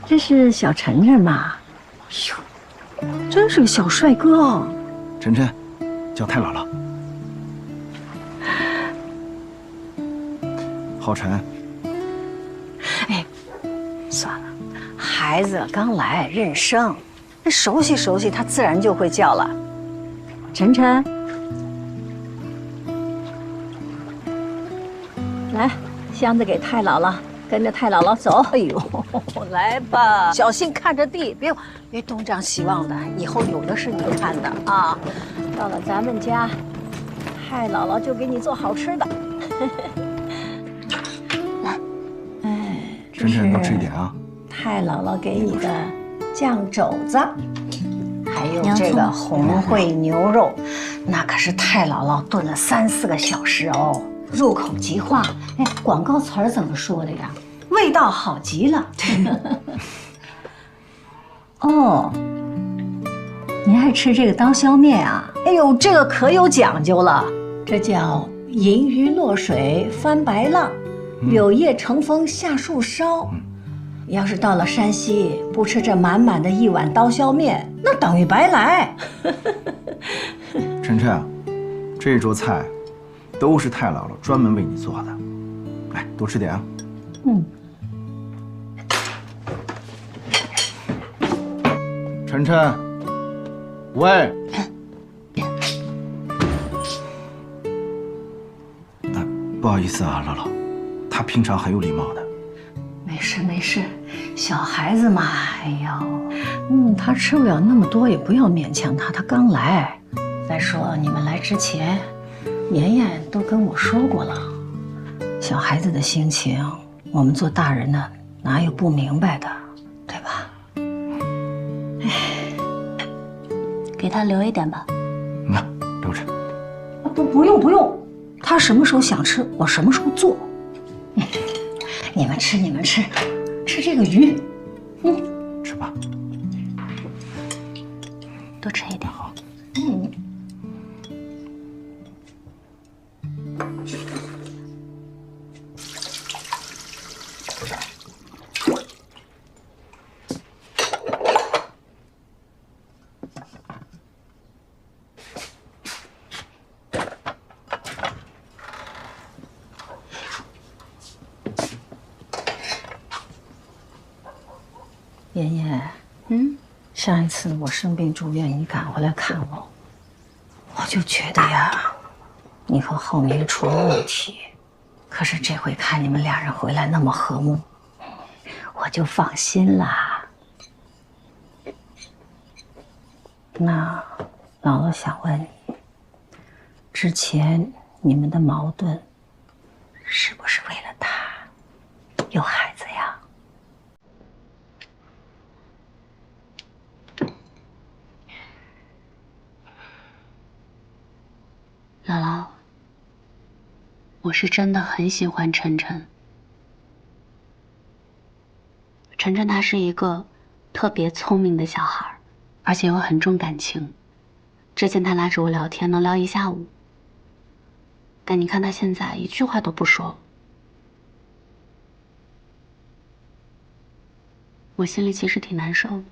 这是小晨晨嘛？哟，真是个小帅哥哦。晨晨，叫太姥姥。浩晨。哎，算了，孩子刚来认生，熟悉熟悉，他自然就会叫了。晨晨，来，箱子给太姥姥，跟着太姥姥走。哎呦，来吧，小心看着地，别东张西望的，以后有的是你看的啊。到了咱们家，太姥姥就给你做好吃的。来，哎，晨晨多吃一点啊。太姥姥给你的酱肘子，还有这个红烩牛肉，那可是太姥姥炖了3、4个小时哦，入口即化。哎，广告词儿怎么说的呀？味道好极了。哦，你爱吃这个刀削面啊？哎呦，这个可有讲究了，这叫银鱼落水翻白浪，柳叶乘风下树烧。要是到了山西，不吃这满满的一碗刀削面，那等于白来。晨晨啊，这桌菜都是太姥姥专门为你做的，来多吃点啊。晨晨，喂。不好意思啊，姥姥，他平常很有礼貌的。没事没事，小孩子嘛，哎呦，他吃不了那么多，也不要勉强他，他刚来。再说你们来之前，妍妍都跟我说过了，小孩子的心情，我们做大人的哪有不明白的，对吧？给他留一点吧。留着。不用，他什么时候想吃，我什么时候做。你们吃这个鱼，吃吧。多吃一点。好。妍妍，上一次我生病住院，你赶回来看我，我就觉得呀，你和浩明出了问题。可是这回看你们俩人回来那么和睦，我就放心啦。那姥姥想问你，之前你们的矛盾，是不是为了他有孩子呀？姥姥，我是真的很喜欢晨晨。晨晨他是一个特别聪明的小孩，而且又很重感情。之前他拉着我聊天能聊1下午，但你看他现在一句话都不说，我心里其实挺难受的。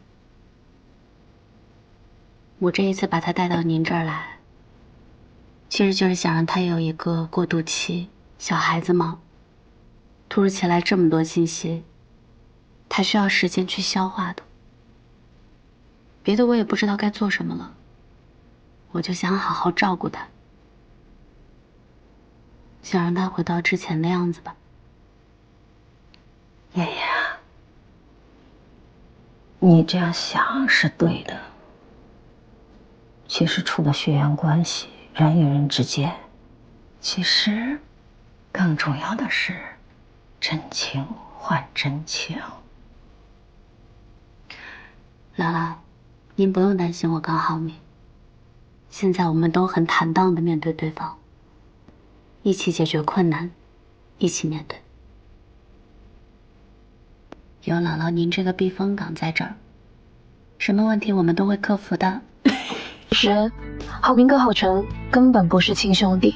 我这一次把他带到您这儿来，其实就是想让他有一个过渡期。小孩子嘛，突如其来这么多信息，他需要时间去消化的。别的我也不知道该做什么了，我就想好好照顾他，想让他回到之前的样子吧。妍妍，你这样想是对的。其实除了血缘关系，人与人之间，其实更重要的是真情换真情。姥姥，您不用担心我跟浩明，现在我们都很坦荡地面对对方，一起解决困难，一起面对。有姥姥您这个避风港在这儿，什么问题我们都会克服的。是，浩明跟浩辰根本不是亲兄弟，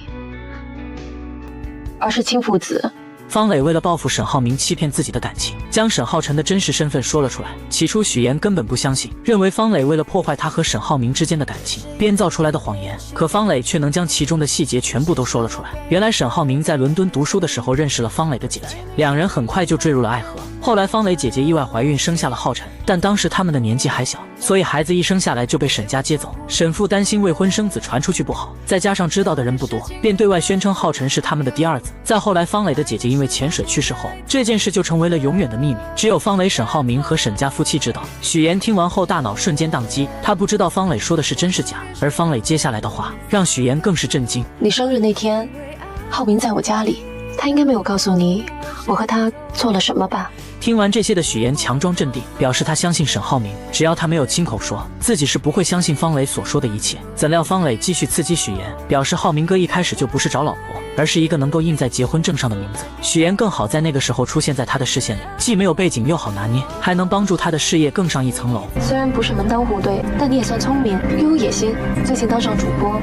而是亲父子。方磊为了报复沈浩明欺骗自己的感情，将沈浩辰的真实身份说了出来。起初许妍根本不相信，认为方磊为了破坏他和沈浩明之间的感情编造出来的谎言，可方磊却能将其中的细节全部都说了出来。原来沈浩明在伦敦读书的时候认识了方磊的姐姐，两人很快就坠入了爱河。后来方磊姐姐意外怀孕生下了浩辰，但当时他们的年纪还小，所以孩子一生下来就被沈家接走。沈父担心未婚生子传出去不好，再加上知道的人不多，便对外宣称浩辰是他们的第二子。再后来方磊的姐姐因为潜水去世后，这件事就成为了永远的秘密，只有方磊、沈浩明和沈家夫妻知道。许妍听完后大脑瞬间宕机，她不知道方磊说的是真是假，而方磊接下来的话让许妍更是震惊。你生日那天，浩明在我家里，他应该没有告诉你我和他做了什么吧？听完这些的许妍强装镇定，表示她相信沈浩明，只要他没有亲口说，自己是不会相信方磊所说的一切。怎料方磊继续刺激许妍，表示浩明哥一开始就不是找老婆，而是一个能够印在结婚证上的名字。许妍更好在那个时候出现在他的视线里，既没有背景又好拿捏，还能帮助他的事业更上一层楼。虽然不是门当户对，但你也算聪明又有野心，最近当上主播，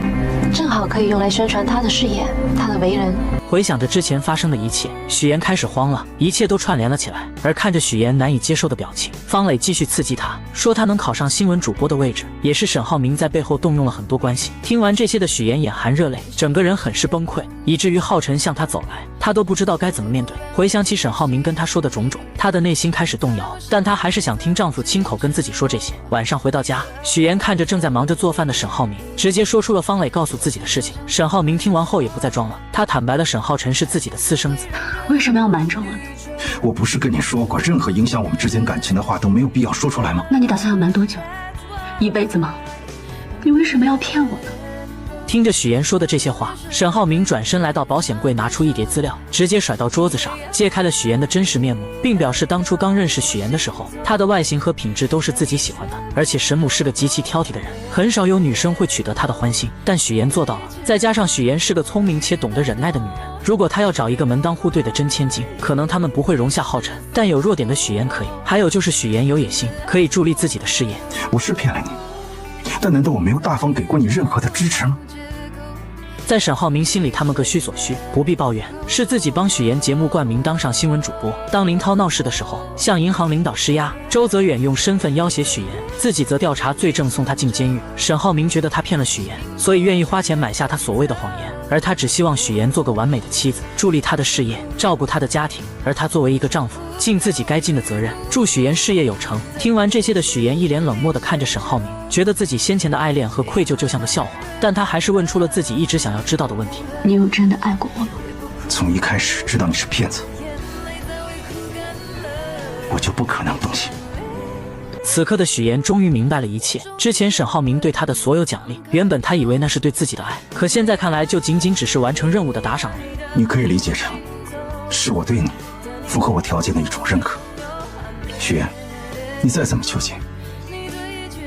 正好可以用来宣传他的事业，他的为人。回想着之前发生的一切，许妍开始慌了，一切都串联了起来。而看着许妍难以接受的表情，方磊继续刺激她，说她能考上新闻主播的位置，也是沈浩明在背后动用了很多关系。听完这些的许妍眼含热泪，整个人很是崩溃，以至于浩辰向她走来，她都不知道该怎么面对。回想起沈浩明跟她说的种种，她的内心开始动摇，但她还是想听丈夫亲口跟自己说这些。晚上回到家，许妍看着正在忙着做饭的沈浩明，直接说出了方磊告诉自己的事情。沈浩明听完后也不再装了，他坦白了沈浩辰是自己的私生子。为什么要瞒着我呢？我不是跟你说过，任何影响我们之间感情的话都没有必要说出来吗？那你打算要瞒多久？一辈子吗？你为什么要骗我呢？听着许妍说的这些话，沈浩明转身来到保险柜，拿出一叠资料，直接甩到桌子上，揭开了许妍的真实面目，并表示当初刚认识许妍的时候，她的外形和品质都是自己喜欢的，而且沈母是个极其挑剔的人，很少有女生会取得她的欢心，但许妍做到了。再加上许妍是个聪明且懂得忍耐的女人，如果她要找一个门当户对的真千金，可能他们不会容下浩辰，但有弱点的许妍可以。还有就是许妍有野心，可以助力自己的事业。我是骗了你，但难道我没有大方给过你任何的支持吗？在沈浩明心里，他们各需所需，不必抱怨。是自己帮许妍节目冠名当上新闻主播。当林涛闹事的时候，向银行领导施压，周泽远用身份要挟许妍，自己则调查罪证送他进监狱。沈浩明觉得他骗了许妍，所以愿意花钱买下他所谓的谎言，而他只希望许妍做个完美的妻子，助力他的事业，照顾他的家庭。而他作为一个丈夫，尽自己该尽的责任，祝许妍事业有成。听完这些的许妍一脸冷漠地看着沈浩明，觉得自己先前的爱恋和愧疚就像个笑话，但他还是问出了自己一直想要知道的问题：你有真的爱过我吗？从一开始知道你是骗子，我就不可能动心。此刻的许妍终于明白了一切，之前沈浩明对她的所有奖励，原本她以为那是对自己的爱，可现在看来就仅仅只是完成任务的打赏而已。你可以理解成，是我对你符合我条件的一种认可。许妍，你再怎么纠结，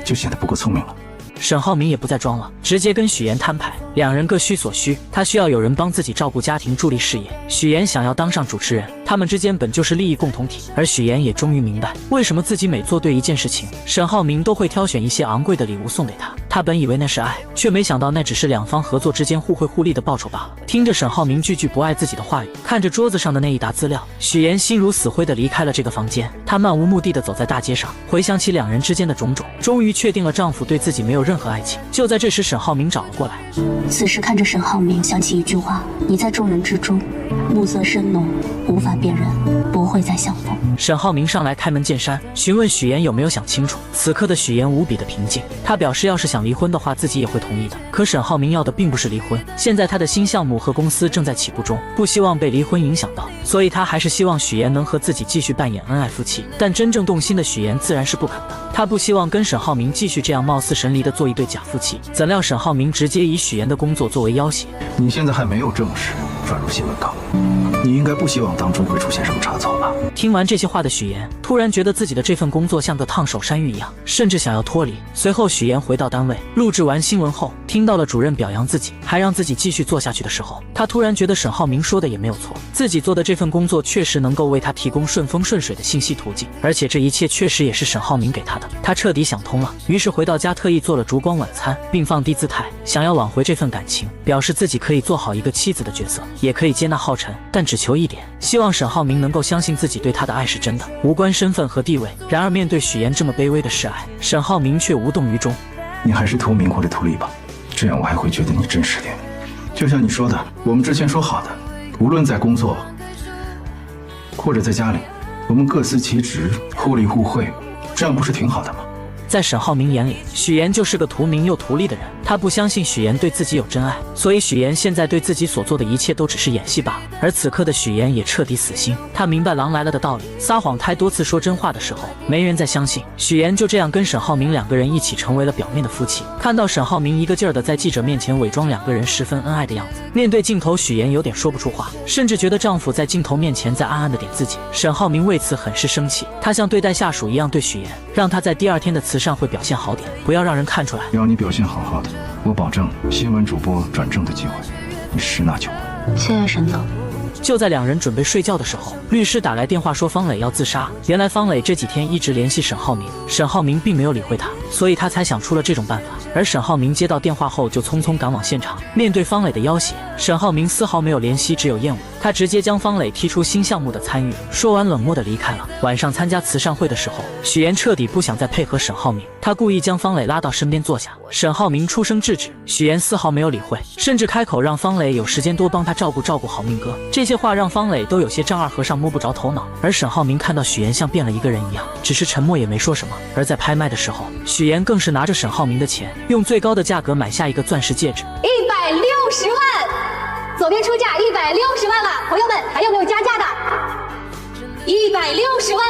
就显得不够聪明了。沈浩明也不再装了，直接跟许妍摊牌，两人各需所需。他需要有人帮自己照顾家庭，助力事业；许妍想要当上主持人，他们之间本就是利益共同体。而许妍也终于明白，为什么自己每做对一件事情，沈浩明都会挑选一些昂贵的礼物送给他。他本以为那是爱，却没想到那只是两方合作之间互惠互利的报酬罢了。听着沈浩明句句不爱自己的话语，看着桌子上的那一沓资料，许妍心如死灰地离开了这个房间。她漫无目的地走在大街上，回想起两人之间的种种，终于确定了丈夫对自己没有任何爱情。就在这时，沈浩明找了过来。此时看着沈浩明，想起一句话：你在众人之中，暮色深浓，无法辨认，不会再相逢。沈浩明上来开门见山，询问许妍有没有想清楚。此刻的许妍无比的平静，她表示要是想离婚的话，自己也会同意的。可沈浩明要的并不是离婚，现在他的新项目和公司正在起步中，不希望被离婚影响到，所以他还是希望许妍能和自己继续扮演恩爱夫妻。但真正动心的许妍自然是不肯的，她不希望跟沈浩明继续这样貌似神离的做一对假夫妻。怎料沈浩明直接以许妍的工作作为要挟。你现在还没有正式转入新闻岗，你应该不希望当中会出现什么差错吧？听完这些话的许岩突然觉得自己的这份工作像个烫手山芋一样，甚至想要脱离。随后许岩回到单位，录制完新闻后，听到了主任表扬自己，还让自己继续做下去的时候，他突然觉得沈浩明说的也没有错，自己做的这份工作确实能够为他提供顺风顺水的信息途径，而且这一切确实也是沈浩明给他的。他彻底想通了，于是回到家特意做了烛光晚餐，并放低姿态，想要挽回这份感情，表示自己可以做好一个妻子的角色，也可以接纳浩辰，但只求一点，希望沈浩明能够相信自己对他的爱是真的，无关身份和地位。然而面对许岩这么卑微的示爱，沈浩明却无动于衷。你还是图名或者图利吧，这样我还会觉得你真实点。就像你说的，我们之前说好的，无论在工作或者在家里，我们各司其职，互利互惠，这样不是挺好的吗？在沈浩明眼里，许岩就是个图名又图利的人，他不相信许岩对自己有真爱，所以许岩现在对自己所做的一切都只是演戏罢了。而此刻的许岩也彻底死心，他明白狼来了的道理，撒谎太多次说真话的时候，没人再相信。许岩就这样跟沈浩明两个人一起成为了表面的夫妻。看到沈浩明一个劲儿的在记者面前伪装两个人十分恩爱的样子，面对镜头许岩有点说不出话，甚至觉得丈夫在镜头面前在暗暗的点自己。沈浩明为此很是生气，他像对待下属一样对许岩，让他在第二天的慈善会表现好点，不要让人看出来。要你表现好好的，我保证新闻主播转正的机会你十拿九稳。谢谢沈总。就在两人准备睡觉的时候，律师打来电话说方磊要自杀。原来方磊这几天一直联系沈浩明，沈浩明并没有理会他，所以他才想出了这种办法。而沈浩明接到电话后就匆匆赶往现场，面对方磊的要挟，沈浩明丝毫没有怜惜，只有厌恶。他直接将方磊踢出新项目的参与，说完冷漠的离开了。晚上参加慈善会的时候，许岩彻底不想再配合沈浩明，他故意将方磊拉到身边坐下，沈浩明出声制止，许岩丝毫没有理会，甚至开口让方磊有时间多帮他照顾好明哥。这些话让方磊都有些丈二和尚摸不着头脑。而沈浩明看到许岩像变了一个人一样，只是沉默也没说什么。而在拍卖的时候，许岩更是拿着沈浩明的钱，用最高的价格买下一个钻石戒指160万，左边出价160万了，朋友们还有没有加价的？160万，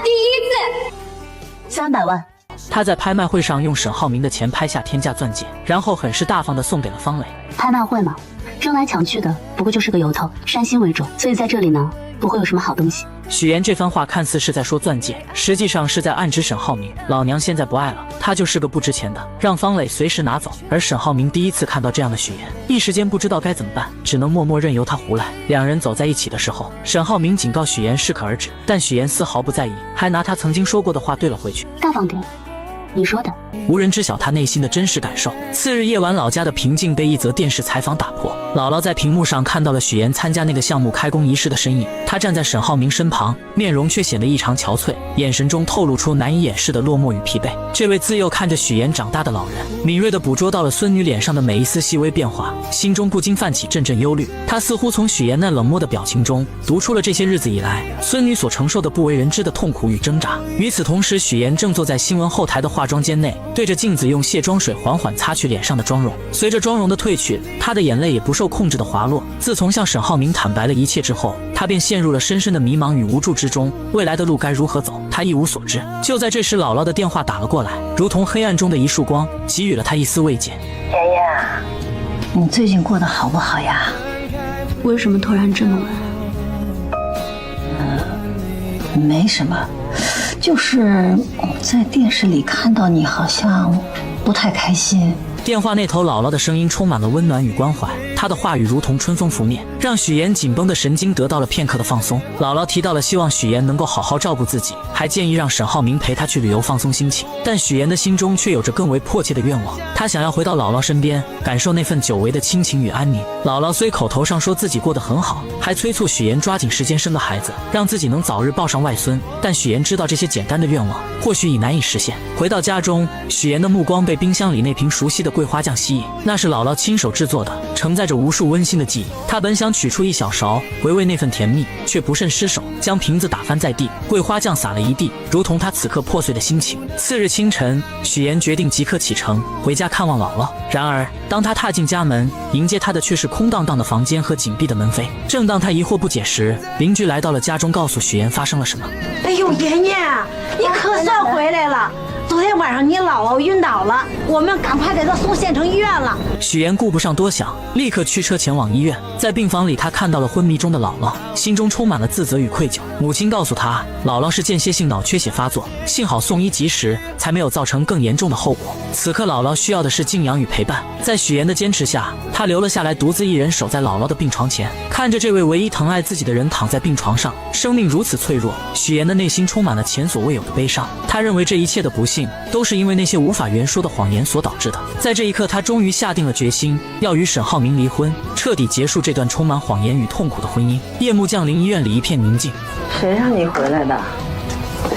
第一次300万。他在拍卖会上用沈浩明的钱拍下天价钻戒，然后很是大方地送给了方磊。拍卖会嘛，争来抢去的，不过就是个由头，煽心为重，所以在这里呢，不会有什么好东西。许岩这番话看似是在说钻戒，实际上是在暗指沈浩明，老娘现在不爱了，他就是个不值钱的，让方磊随时拿走。而沈浩明第一次看到这样的许岩，一时间不知道该怎么办，只能默默任由他胡来。两人走在一起的时候，沈浩明警告许岩适可而止，但许岩丝毫不在意，还拿他曾经说过的话对了回去。大方点，你说的。无人知晓他内心的真实感受。次日夜晚，老家的平静被一则电视采访打破。姥姥在屏幕上看到了许岩参加那个项目开工仪式的身影，他站在沈浩明身旁，面容却显得异常憔悴，眼神中透露出难以掩饰的落寞与疲惫。这位自幼看着许岩长大的老人，敏锐地捕捉到了孙女脸上的每一丝细微变化，心中不禁泛起阵阵忧虑。他似乎从许岩那冷漠的表情中读出了这些日子以来孙女所承受的不为人知的痛苦与挣扎。与此同时，许岩正坐在新闻后台的化妆间内，对着镜子用卸妆水缓缓擦去脸上的妆容。随着妆容的褪去，他的眼泪也不受控制的滑落。自从向沈浩明坦白了一切之后，他便陷入了深深的迷茫与无助之中，未来的路该如何走，他一无所知。就在这时，姥姥的电话打了过来，如同黑暗中的一束光，给予了他一丝慰藉。妍妍，你最近过得好不好呀？为什么突然这么问？没什么，就是在电视里看到你好像不太开心。电话那头姥姥的声音充满了温暖与关怀，她的话语如同春风拂面，让许岩紧绷的神经得到了片刻的放松。姥姥提到了希望许岩能够好好照顾自己，还建议让沈浩明陪她去旅游放松心情。但许岩的心中却有着更为迫切的愿望，他想要回到姥姥身边，感受那份久违的亲情与安宁。姥姥虽口头上说自己过得很好，还催促许岩抓紧时间生个孩子，让自己能早日抱上外孙，但许岩知道这些简单的愿望或许已难以实现。回到家中，许岩的目光被冰箱里那瓶熟悉的桂花酱吸引，那是姥姥亲手制作的，承载着无数温馨的记忆。他本想取出一小勺回味那份甜蜜，却不慎失手，将瓶子打翻在地，桂花酱洒了一地，如同他此刻破碎的心情。次日清晨，许岩决定即刻启程回家看望姥姥。然而当他踏进家门，迎接他的却是空荡荡的房间和紧闭的门扉。正当他疑惑不解时，邻居来到了家中，告诉许岩发生了什么。哎呦，妍妍，你可算回来了！昨天晚上你姥姥晕倒了，我们赶快给她送县城医院了。许岩顾不上多想，立刻驱车前往医院。在病房里，他看到了昏迷中的姥姥，心中充满了自责与愧疚。母亲告诉他，姥姥是间歇性脑缺血发作，幸好送医及时，才没有造成更严重的后果。此刻姥姥需要的是静养与陪伴。在许岩的坚持下，他留了下来，独自一人守在姥姥的病床前，看着这位唯一疼爱自己的人躺在病床上，生命如此脆弱，许岩的内心充满了前所未有的悲伤。他认为这一切的不幸都是因为那些无法言说的谎言所导致的。在这一刻，他终于下定了决心，要与沈浩明离婚，彻底结束这段充满谎言与痛苦的婚姻。夜幕降临，医院里一片宁静。谁让你回来的？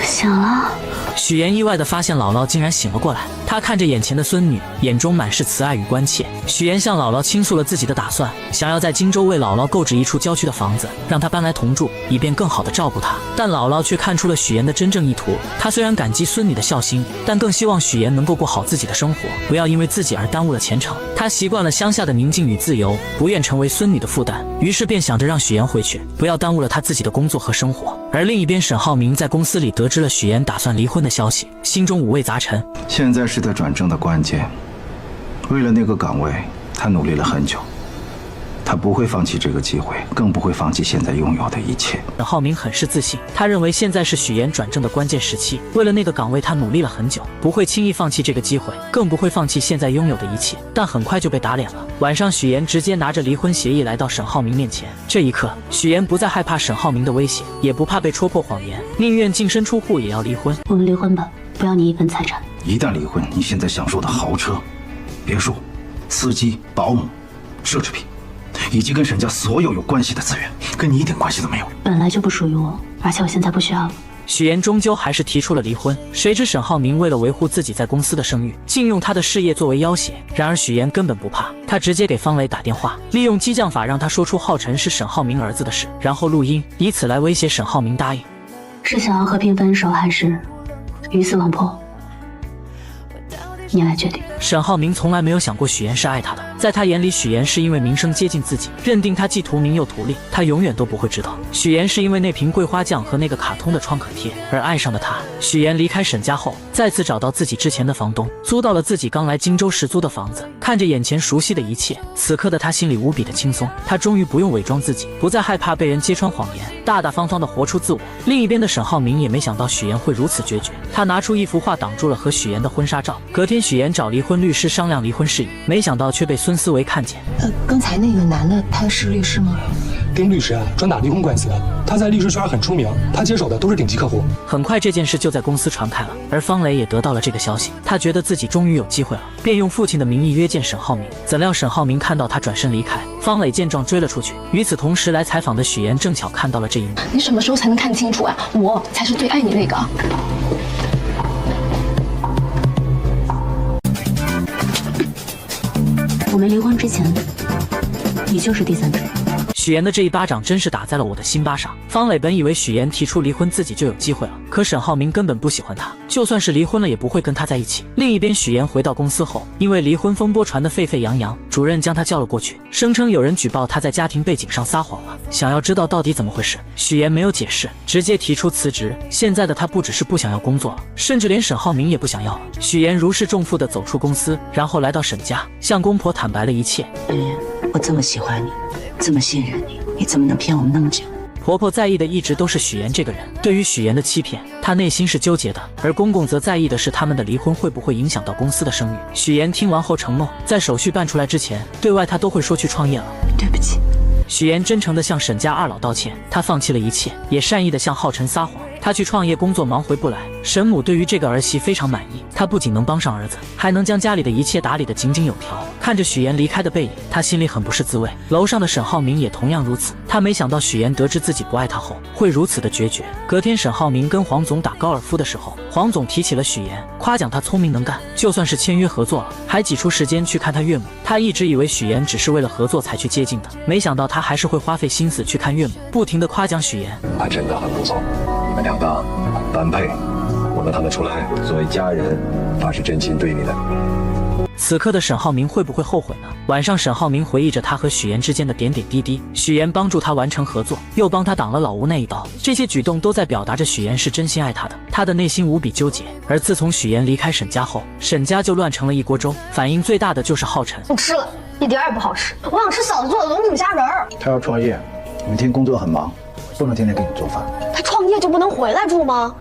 醒了。许岩意外地发现姥姥竟然醒了过来，他看着眼前的孙女，眼中满是慈爱与关切。许岩向姥姥倾诉了自己的打算，想要在荆州为姥姥购置一处郊区的房子，让她搬来同住，以便更好地照顾她。但姥姥却看出了许岩的真正意图，她虽然感激孙女的孝心，但更希望许岩能够过好自己的生活，不要因为自己而耽误了前程。她习惯了乡下的宁静与自由，不愿成为孙女的负担，于是便想着让许岩回去，不要耽误了她自己的工作和生活。而另一边，沈浩明在公司里得知了许岩打算离婚的消息，心中五味杂陈。现在是他转正的关键，为了那个岗位，他努力了很久。他不会放弃这个机会，更不会放弃现在拥有的一切。沈浩明很是自信，他认为现在是许岩转正的关键时期，为了那个岗位，他努力了很久，不会轻易放弃这个机会，更不会放弃现在拥有的一切。但很快就被打脸了。晚上，许岩直接拿着离婚协议来到沈浩明面前。这一刻，许岩不再害怕沈浩明的威胁，也不怕被戳破谎言，宁愿净身出户也要离婚。我们离婚吧，不要你一份财产。一旦离婚，你现在享受的豪车、别墅、司机、保姆、奢侈品，以及跟沈家所有关系的资源，跟你一点关系都没有。本来就不属于我，而且我现在不需要了。许岩终究还是提出了离婚，谁知沈浩明为了维护自己在公司的声誉，竟用他的事业作为要挟。然而许岩根本不怕，他直接给方磊打电话，利用激将法让他说出浩辰是沈浩明儿子的事，然后录音，以此来威胁沈浩明答应。是想要和平分手，还是鱼死网破？你来决定。沈浩明从来没有想过许岩是爱他的，在他眼里，许岩是因为名声接近自己，认定他既图名又图利。他永远都不会知道，许岩是因为那瓶桂花酱和那个卡通的创可贴而爱上的他。许岩离开沈家后，再次找到自己之前的房东，租到了自己刚来荆州时租的房子。看着眼前熟悉的一切，此刻的他心里无比的轻松。他终于不用伪装自己，不再害怕被人揭穿谎言，大大方方的活出自我。另一边的沈浩明也没想到许岩会如此决绝，他拿出一幅画挡住了和许岩的婚纱照。隔天，许岩找离婚律师商量离婚事宜，没想到却被孙思维看见。刚才那个男的他是律师吗？丁律师啊，专打离婚官司的，他在律师圈很出名，他接手的都是顶级客户。很快这件事就在公司传开了，而方磊也得到了这个消息，他觉得自己终于有机会了，便用父亲的名义约见沈浩明。怎料沈浩明看到他转身离开，方磊见状追了出去。与此同时，来采访的许岩正巧看到了这一幕。你什么时候才能看清楚啊？我才是最爱你那个。我们离婚之前，你就是第三者。许岩的这一巴掌真是打在了我的心巴上。方磊本以为许岩提出离婚自己就有机会了，可沈浩明根本不喜欢他，就算是离婚了也不会跟他在一起。另一边，许岩回到公司后，因为离婚风波传得沸沸扬扬，主任将他叫了过去，声称有人举报他在家庭背景上撒谎了，想要知道到底怎么回事。许岩没有解释，直接提出辞职。现在的他不只是不想要工作了，甚至连沈释明也不想要了。许岩如释重负地走出公司，然后来到沈家，向公婆坦白了一切。我这么喜欢你，这么信任你，你怎么能骗我们那么久？婆婆在意的一直都是许岩这个人，对于许岩的欺骗，她内心是纠结的，而公公则在意的是他们的离婚会不会影响到公司的声誉。许岩听完后承诺，在手续办出来之前，对外他都会说去创业了。对不起。许岩真诚地向沈家二老道歉，他放弃了一切，也善意地向浩辰撒谎。他去创业工作忙回不来，沈母对于这个儿媳非常满意，她不仅能帮上儿子，还能将家里的一切打理得井井有条。看着许岩离开的背影，他心里很不是滋味。楼上的沈浩明也同样如此，他没想到许岩得知自己不爱他后会如此的决绝。隔天，沈浩明跟黄总打高尔夫的时候，黄总提起了许岩，夸奖他聪明能干，就算是签约合作了，还挤出时间去看他岳母。他一直以为许岩只是为了合作才去接近的，没想到他还是会花费心思去看岳母，不停地夸奖许岩。他真的很不错，你们两个般配，我们看得出来，作为家人，他是真心对你的。此刻的沈浩明会不会后悔呢？晚上，沈浩明回忆着他和许岩之间的点点滴滴。许岩帮助他完成合作，又帮他挡了老吴那一刀，这些举动都在表达着许岩是真心爱他的。他的内心无比纠结。而自从许岩离开沈家后，沈家就乱成了一锅粥。反应最大的就是浩辰。我吃了，一点也不好吃。我想吃嫂子做的龙井虾仁儿。他要创业，每天工作很忙，不能天天给你做饭。他创业就不能回来住吗？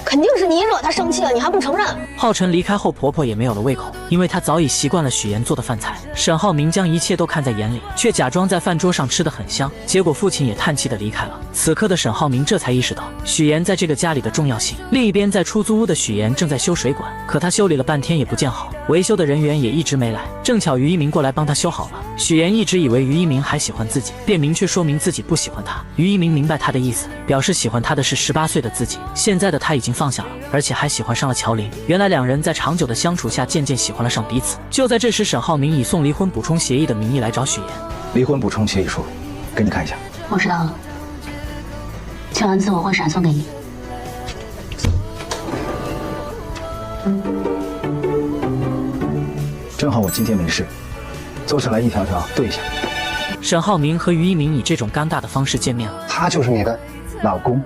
肯定是你惹他生气了，你还不承认？浩辰离开后，婆婆也没有了胃口，因为她早已习惯了许岩做的饭菜。沈浩明将一切都看在眼里，却假装在饭桌上吃得很香。结果父亲也叹气地离开了。此刻的沈浩明这才意识到许岩在这个家里的重要性。另一边，在出租屋的许岩正在修水管，可他修理了半天也不见好，维修的人员也一直没来。正巧于一鸣过来帮他修好了。许岩一直以为于一鸣还喜欢自己，便明确说明自己不喜欢他。于一鸣明白他的意思，表示喜欢他的是18岁的自己，现在的他已经放下了，而且还喜欢上了乔林。原来两人在长久的相处下渐渐喜欢了上彼此。就在这时，沈浩明以送离婚补充协议的名义来找许岩。离婚补充协议书，给你看一下。我知道了，签完字我会闪送给你。正好我今天没事，做下来一条条对一下。沈浩明和于一鸣以这种尴尬的方式见面了。他就是你的老公。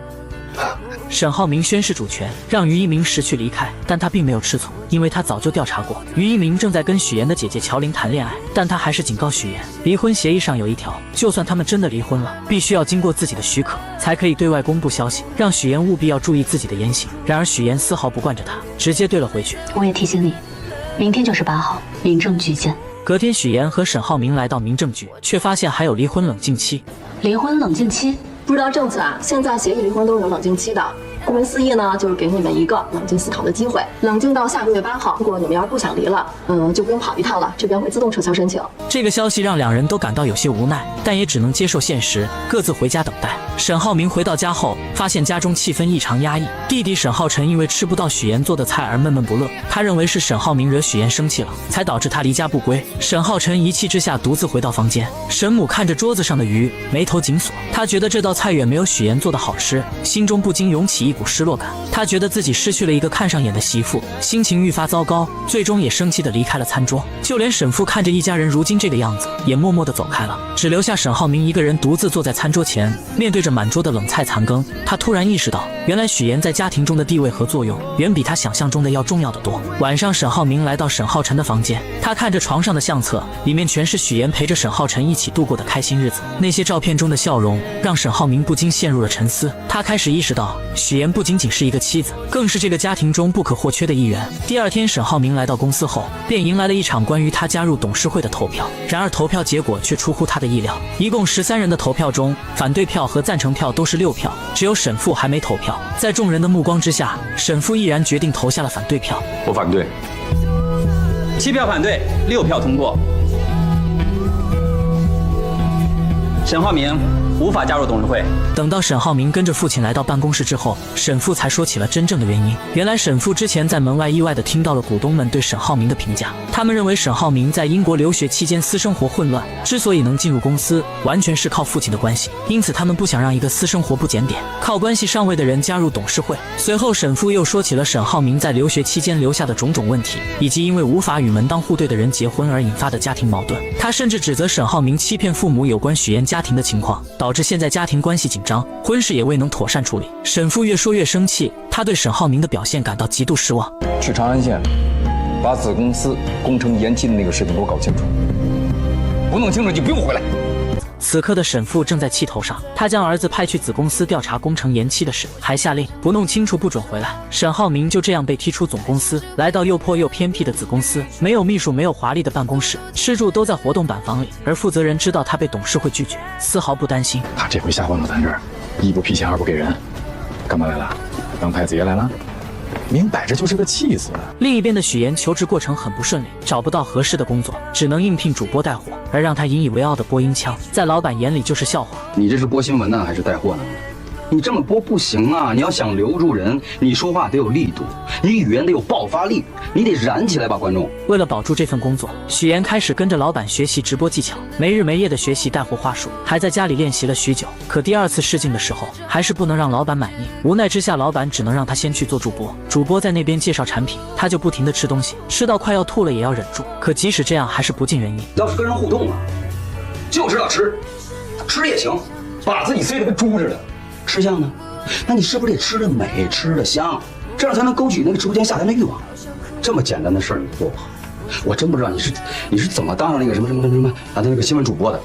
沈浩明宣示主权，让于一鸣识趣离开，但他并没有吃醋，因为他早就调查过，于一鸣正在跟许岩的姐姐乔琳谈恋爱。但他还是警告许岩，离婚协议上有一条，就算他们真的离婚了，必须要经过自己的许可，才可以对外公布消息，让许岩务必要注意自己的言行。然而许岩丝毫不惯着他，直接对了回去。我也提醒你，明天就是8号，民政局见。隔天，许岩和沈浩明来到民政局，却发现还有离婚冷静期。离婚冷静期？不知道政策啊，现在协议离婚都是有冷静期的。顾名思义呢，就是给你们一个冷静思考的机会，冷静到下个月8号。如果你们要是不想离了，就不用跑一趟了，这边会自动撤销申请。这个消息让两人都感到有些无奈，但也只能接受现实，各自回家等待。沈浩明回到家后，发现家中气氛异常压抑。弟弟沈浩辰因为吃不到许岩做的菜而闷闷不乐，他认为是沈浩明惹许岩生气了，才导致他离家不归。沈浩辰一气之下独自回到房间。沈母看着桌子上的鱼，眉头紧锁。他觉得这道菜远没有许岩做的好吃，心中不禁涌起一股失落感。他觉得自己失去了一个看上眼的媳妇，心情愈发糟糕，最终也生气地离开了餐桌。就连沈父看着一家人如今这个样子，也默默地走开了，只留下沈浩明一个人独自坐在餐桌前，面对着满桌的冷菜残羹。他突然意识到，原来许岩在家庭中的地位和作用，远比他想象中的要重要得多。晚上，沈浩明来到沈浩辰的房间，他看着床上的相册，里面全是许岩陪着沈浩辰一起度过的开心日子。那些照片中的笑容，让沈浩明不禁陷入了沉思。他开始意识到，许岩不仅仅是一个妻子，更是这个家庭中不可或缺的一员。第二天，沈浩明来到公司后，便迎来了一场关于他加入董事会的投票。然而投票结果却出乎他的意料，一共13人的投票中，反对票和赞成票都是6票，只有沈父还没投票。在众人的目光之下，沈父毅然决定投下了反对票。我反对。7票反对，6票通过。沈浩明无法加入董事会。等到沈浩明跟着父亲来到办公室之后，沈父才说起了真正的原因。原来沈父之前在门外意外地听到了股东们对沈浩明的评价，他们认为沈浩明在英国留学期间私生活混乱，之所以能进入公司，完全是靠父亲的关系，因此他们不想让一个私生活不检点、靠关系上位的人加入董事会。随后沈父又说起了沈浩明在留学期间留下的种种问题，以及因为无法与门当户对的人结婚而引发的家庭矛盾。他甚至指责沈浩明欺骗父母有关许岩家庭的情况，导致现在家庭关系紧张，婚事也未能妥善处理。沈父越说越生气，他对沈浩明的表现感到极度失望。去长安县，把子公司工程延期的那个事情给我搞清楚，不弄清楚就不用回来。此刻的沈父正在气头上，他将儿子派去子公司调查工程延期的事，还下令不弄清楚不准回来。沈浩明就这样被踢出总公司，来到又破又偏僻的子公司，没有秘书，没有华丽的办公室，吃住都在活动板房里。而负责人知道他被董事会拒绝，丝毫不担心。他这回下放到咱这儿，一不批钱，二不给人，干嘛来了？当太子爷来了？明摆着就是个气死。另一边的许岩求职过程很不顺利，找不到合适的工作，只能应聘主播带货。而让他引以为傲的播音腔，在老板眼里就是笑话。你这是播新闻呢，还是带货呢？你这么播不行啊！你要想留住人，你说话得有力度，你语言得有爆发力，你得燃起来吧，观众。为了保住这份工作，许岩开始跟着老板学习直播技巧，没日没夜的学习带货话术，还在家里练习了许久。可第二次试镜的时候，还是不能让老板满意。无奈之下，老板只能让他先去做主播。主播在那边介绍产品，他就不停的吃东西，吃到快要吐了也要忍住。可即使这样，还是不尽人意。要是跟人互动啊，就知道吃，吃也行，把自己塞得跟猪似的。吃相呢？那你是不是得吃得美，吃得香，这样才能勾起那个直播间下单的欲望？这么简单的事儿你做不好，我真不知道你是怎么当上那个什么那个新闻主播的。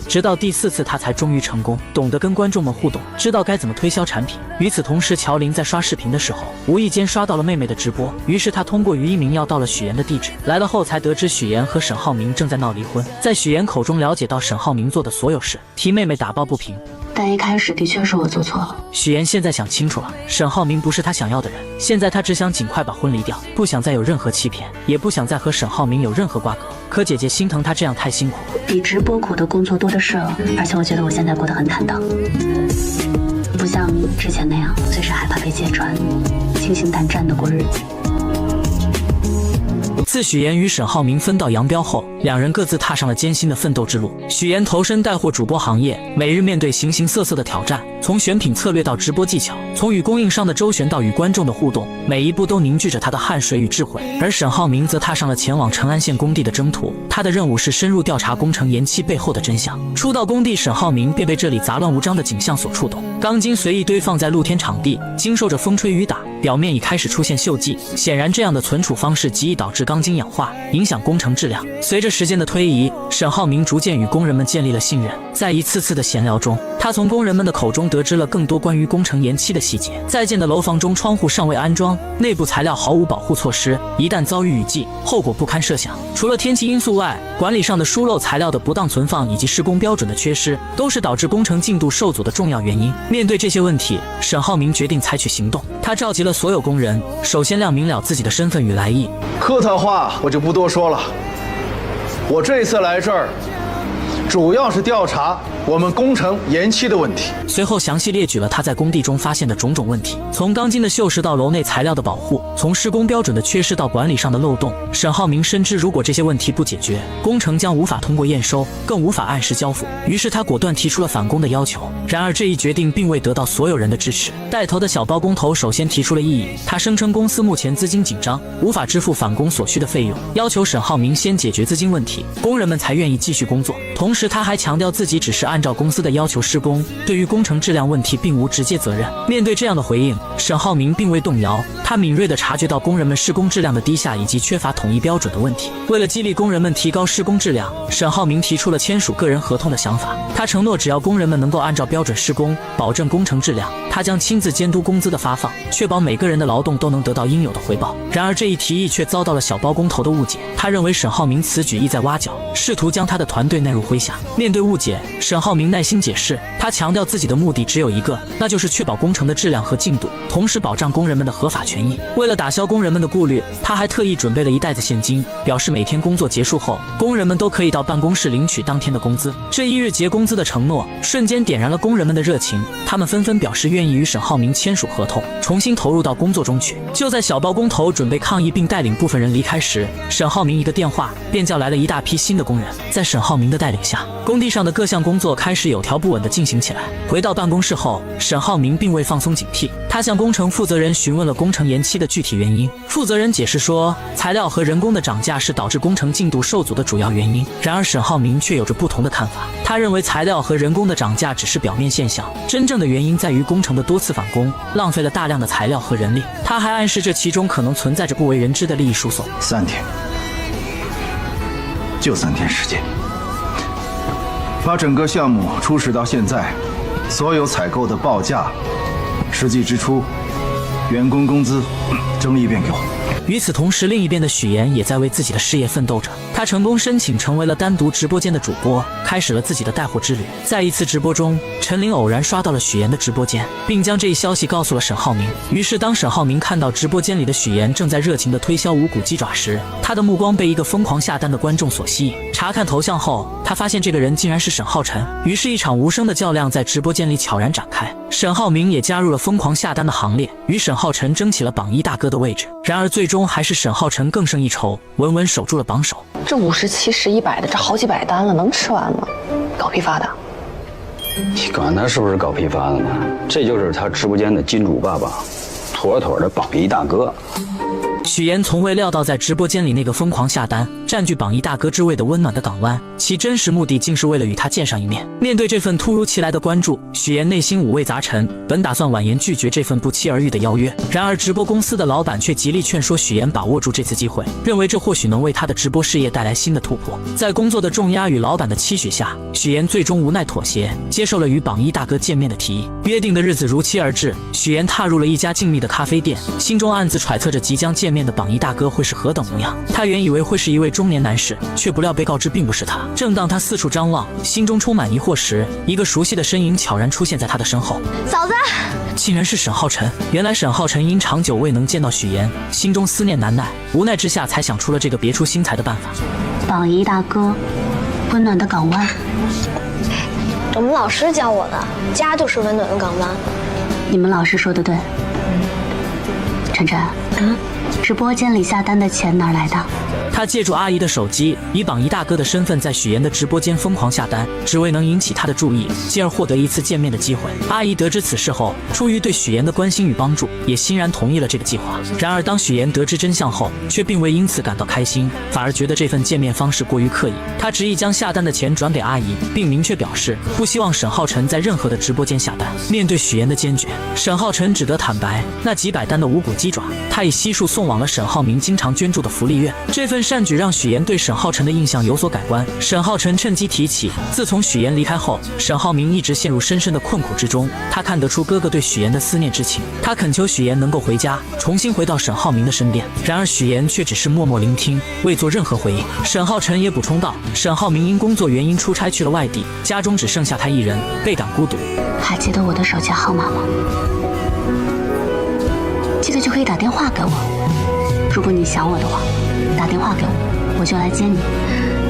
直到第4次，他才终于成功，懂得跟观众们互动，知道该怎么推销产品。与此同时，乔林在刷视频的时候，无意间刷到了妹妹的直播，于是他通过语音明要到了许岩的地址。来了后才得知许岩和沈浩明正在闹离婚，在许岩口中了解到沈浩明做的所有事，替妹妹打抱不平。但一开始的确是我做错了。许岩现在想清楚了，沈浩明不是他想要的人，现在他只想尽快把婚离掉，不想再有任何欺骗，也不想再和沈浩明有任何瓜葛。可姐姐心疼他这样太辛苦，比直播苦的工作多的是了，而且我觉得我现在过得很坦荡，不像之前那样随时害怕被揭穿，清醒胆战的过日子。自许岩与沈浩明分道扬镳后，两人各自踏上了艰辛的奋斗之路。许岩投身带货主播行业，每日面对形形色色的挑战，从选品策略到直播技巧，从与供应商的周旋到与观众的互动，每一步都凝聚着他的汗水与智慧。而沈浩明则踏上了前往成安县工地的征途，他的任务是深入调查工程延期背后的真相。初到工地，沈浩明便被这里杂乱无章的景象所触动，钢筋随意堆放在露天场地，经受着风吹雨打，表面已开始出现锈迹。显然，这样的存储方式极易导致钢筋氧化，影响工程质量。随着时间的推移，沈浩明逐渐与工人们建立了信任。在一次次的闲聊中，他从工人们的口中得知了更多关于工程延期的细节。在建的楼房中，窗户尚未安装，内部材料毫无保护措施，一旦遭遇雨季，后果不堪设想。除了天气因素外，管理上的疏漏材料的不当存放以及施工标准的缺失，都是导致工程进度受阻的重要原因。面对这些问题，沈浩明决定采取行动。他召集了所有工人，首先亮明了自己的身份与来意。客套话我就不多说了，我这次来这儿主要是调查我们工程延期的问题。随后详细列举了他在工地中发现的种种问题，从钢筋的锈蚀到楼内材料的保护，从施工标准的缺失到管理上的漏洞。沈浩明深知，如果这些问题不解决，工程将无法通过验收，更无法按时交付。于是他果断提出了返工的要求。然而这一决定并未得到所有人的支持。带头的小包工头首先提出了异议，他声称公司目前资金紧张，无法支付返工所需的费用，要求沈浩明先解决资金问题，工人们才愿意继续工作。同时他还强调自己只是按照公司的要求施工，对于工程质量问题并无直接责任。面对这样的回应，沈浩明并未动摇，他敏锐地察觉到工人们施工质量的低下以及缺乏统一标准的问题。为了激励工人们提高施工质量，沈浩明提出了签署个人合同的想法。他承诺，只要工人们能够按照标准施工，保证工程质量，他将亲自监督工资的发放，确保每个人的劳动都能得到应有的回报。然而这一提议却遭到了小包工头的误解，他认为沈浩明此举意在挖角，试图将他的团队纳入麾下。面对误解，沈浩明耐心解释，他强调自己的目的只有一个，那就是确保工程的质量和进度，同时保障工人们的合法权益。为了打消工人们的顾虑，他还特意准备了一袋子现金，表示每天工作结束后，工人们都可以到办公室领取当天的工资。这一日结工资的承诺瞬间点燃了工人们的热情，他们纷纷表示愿意与沈浩明签署合同，重新投入到工作中去。就在小包工头准备抗议并带领部分人离开时，沈浩明一个电话便叫来了一大批新的工人。在沈浩明的带领下，工地上的各项工作开始有条不紊地进行起来。回到办公室后，沈浩明并未放松警惕，他向工程负责人询问了工程延期的具体原因。负责人解释说，材料和人工的涨价是导致工程进度受阻的主要原因。然而沈浩明却有着不同的看法，他认为材料和人工的涨价只是表面现象，真正的原因在于工程的多次返工，浪费了大量的材料和人力。他还暗示这其中可能存在着不为人知的利益输送。3天，就3天时间，把整个项目初始到现在所有采购的报价、实际支出、员工工资整理一遍给我。与此同时，另一边的许岩也在为自己的事业奋斗着。他成功申请成为了单独直播间的主播，开始了自己的带货之旅。在一次直播中，陈琳偶然刷到了许岩的直播间，并将这一消息告诉了沈浩明。于是当沈浩明看到直播间里的许岩正在热情地推销无骨鸡爪时，他的目光被一个疯狂下单的观众所吸引。查看头像后，他发现这个人竟然是沈浩辰，于是一场无声的较量在直播间里悄然展开。沈浩明也加入了疯狂下单的行列，与沈浩辰争起了榜一大哥的位置。然而最终还是沈浩辰更胜一筹，稳稳守住了榜首。这50、70、100的，这好几百单了，能吃完吗？搞批发的。你管他是不是搞批发的呢？这就是他直播间的金主爸爸，妥妥的榜一大哥。许岩从未料到，在直播间里那个疯狂下单、占据榜一大哥之位的温暖的港湾，其真实目的竟是为了与他见上一面。面对这份突如其来的关注，许岩内心五味杂陈，本打算婉言拒绝这份不期而遇的邀约。然而直播公司的老板却极力劝说许岩把握住这次机会，认为这或许能为他的直播事业带来新的突破。在工作的重压与老板的期许下，许岩最终无奈妥协，接受了与榜一大哥见面的提议。约定的日子如期而至，许岩踏入了一家静谧的咖啡店，心中暗自揣测着即将见面的榜一大哥会是何等模样。他原以为会是一位中年男士，却不料被告知并不是他。正当他四处张望，心中充满疑惑时，一个熟悉的身影悄然出现在他的身后。嫂子，竟然是沈浩辰。原来沈浩辰因长久未能见到许岩，心中思念难耐，无奈之下才想出了这个别出心裁的办法。榜一大哥，温暖的港湾。我们老师教我的，家就是温暖的港湾。你们老师说的对。晨晨，直播间里下单的钱哪儿来的？他借助阿姨的手机，以榜一大哥的身份在许岩的直播间疯狂下单，只为能引起他的注意，进而获得一次见面的机会。阿姨得知此事后，出于对许岩的关心与帮助，也欣然同意了这个计划。然而当许岩得知真相后，却并未因此感到开心，反而觉得这份见面方式过于刻意。他执意将下单的钱转给阿姨，并明确表示不希望沈浩辰在任何的直播间下单。面对许岩的坚决，沈浩辰只得坦白，那几百单的无骨鸡爪，他已悉数送往了沈浩明经常捐助的福利院。这份善举让许岩对沈浩辰的印象有所改观。沈浩辰趁机提起，自从许岩离开后，沈浩明一直陷入深深的困苦之中。他看得出哥哥对许岩的思念之情，他恳求许岩能够回家，重新回到沈浩明的身边。然而许岩却只是默默聆听，未做任何回应。沈浩辰也补充道，沈浩明因工作原因出差去了外地，家中只剩下他一人，倍感孤独。还记得我的手机号码吗？记得就可以打电话给我。如果你想我的话，打电话给我，我就来接你，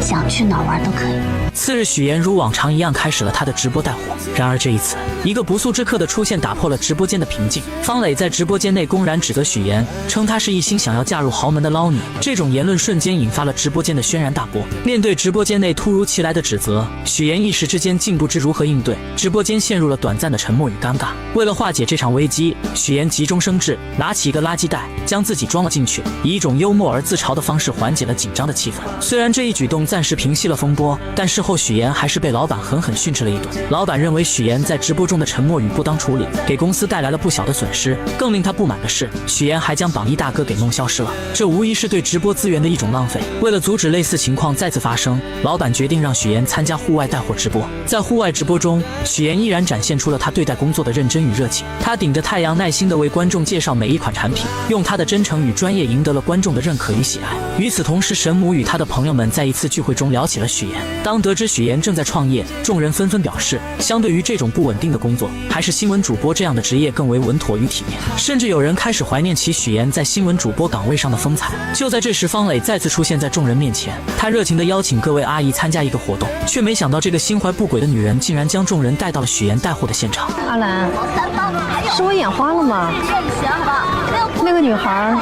想去哪儿玩都可以。次日，许岩如往常一样开始了他的直播带货。然而这一次，一个不速之客的出现打破了直播间的平静。方磊在直播间内公然指责许岩，称他是一心想要嫁入豪门的捞女。这种言论瞬间引发了直播间的轩然大波。面对直播间内突如其来的指责，许岩一时之间竟不知如何应对，直播间陷入了短暂的沉默与尴尬。为了化解这场危机，许岩急中生智，拿起一个垃圾袋，将自己装了进去，以一种幽默而自嘲的方式缓解了紧张的气氛。虽然这一举动暂时平息了风波，但事后许岩还是被老板狠狠训斥了一顿。老板认为许岩在直播中的沉默与不当处理，给公司带来了不小的损失。更令他不满的是，许岩还将榜一大哥给弄消失了，这无疑是对直播资源的一种浪费。为了阻止类似情况再次发生，老板决定让许岩参加户外带货直播。在户外直播中，许岩依然展现出了他对待工作的认真与热情。他顶着太阳，耐心地为观众介绍每一款产品，用他的真诚与专业赢得了观众的认可与喜爱。与此同时，沈母与他的朋友们在一次聚会中聊起了许岩。当得知许岩正在创业，众人纷纷表示，相对于这种不稳定的工作，还是新闻主播这样的职业更为稳妥与体面。甚至有人开始怀念起许岩在新闻主播岗位上的风采。就在这时，方磊再次出现在众人面前，他热情地邀请各位阿姨参加一个活动，却没想到这个心怀不轨的女人竟然将众人带到了许岩带货的现场。阿兰，是我眼花了吗？那个女孩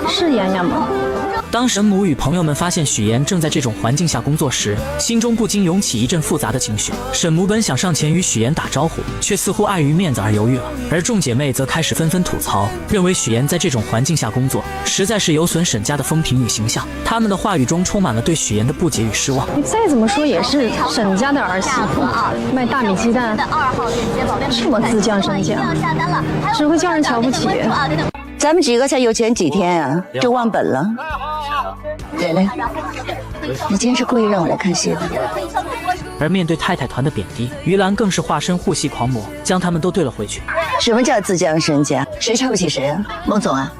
是妍妍吗？当沈母与朋友们发现许岩正在这种环境下工作时，心中不禁涌起一阵复杂的情绪。沈母本想上前与许岩打招呼，却似乎碍于面子而犹豫了。而众姐妹则开始纷纷吐槽，认为许岩在这种环境下工作，实在是有损沈家的风评与形象。他们的话语中充满了对许岩的不解与失望。你再怎么说也是沈家的儿媳妇，卖大米鸡蛋，这么自降身价，只会叫人瞧不起。咱们几个才有钱几天啊，就忘本了。蕾蕾，你今天是故意让我来看戏的。而面对太太团的贬低，于兰更是化身护系狂魔，将他们都怼了回去。什么叫自降身价？谁瞧不起谁啊？孟总啊，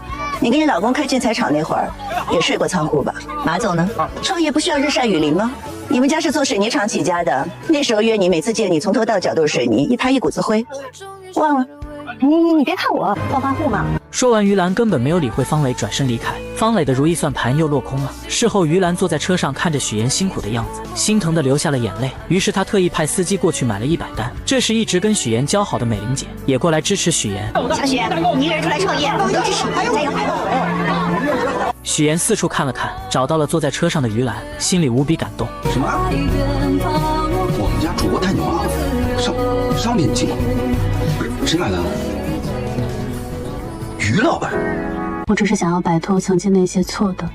你跟你老公开建材厂那会儿，也睡过仓库吧？马总呢？创业不需要日晒雨淋吗？你们家是做水泥厂起家的，那时候约你，每次见你从头到脚都是水泥，一拍一股子灰，忘了？你别看我暴发户嘛。说完，于兰根本没有理会方磊，转身离开。方磊的如意算盘又落空了。事后，于兰坐在车上看着许妍辛苦的样子，心疼的流下了眼泪。于是他特意派司机过去买了100单。这时，一直跟许妍交好的美玲姐也过来支持许妍。小许，你一个人出来创业，我们都支持你，加油！许妍四处看了看，找到了坐在车上的于兰，心里无比感动。什么？我们家主播太牛了，商品进口，不是谁买的？于老板。我只是想要摆脱曾经那些错的，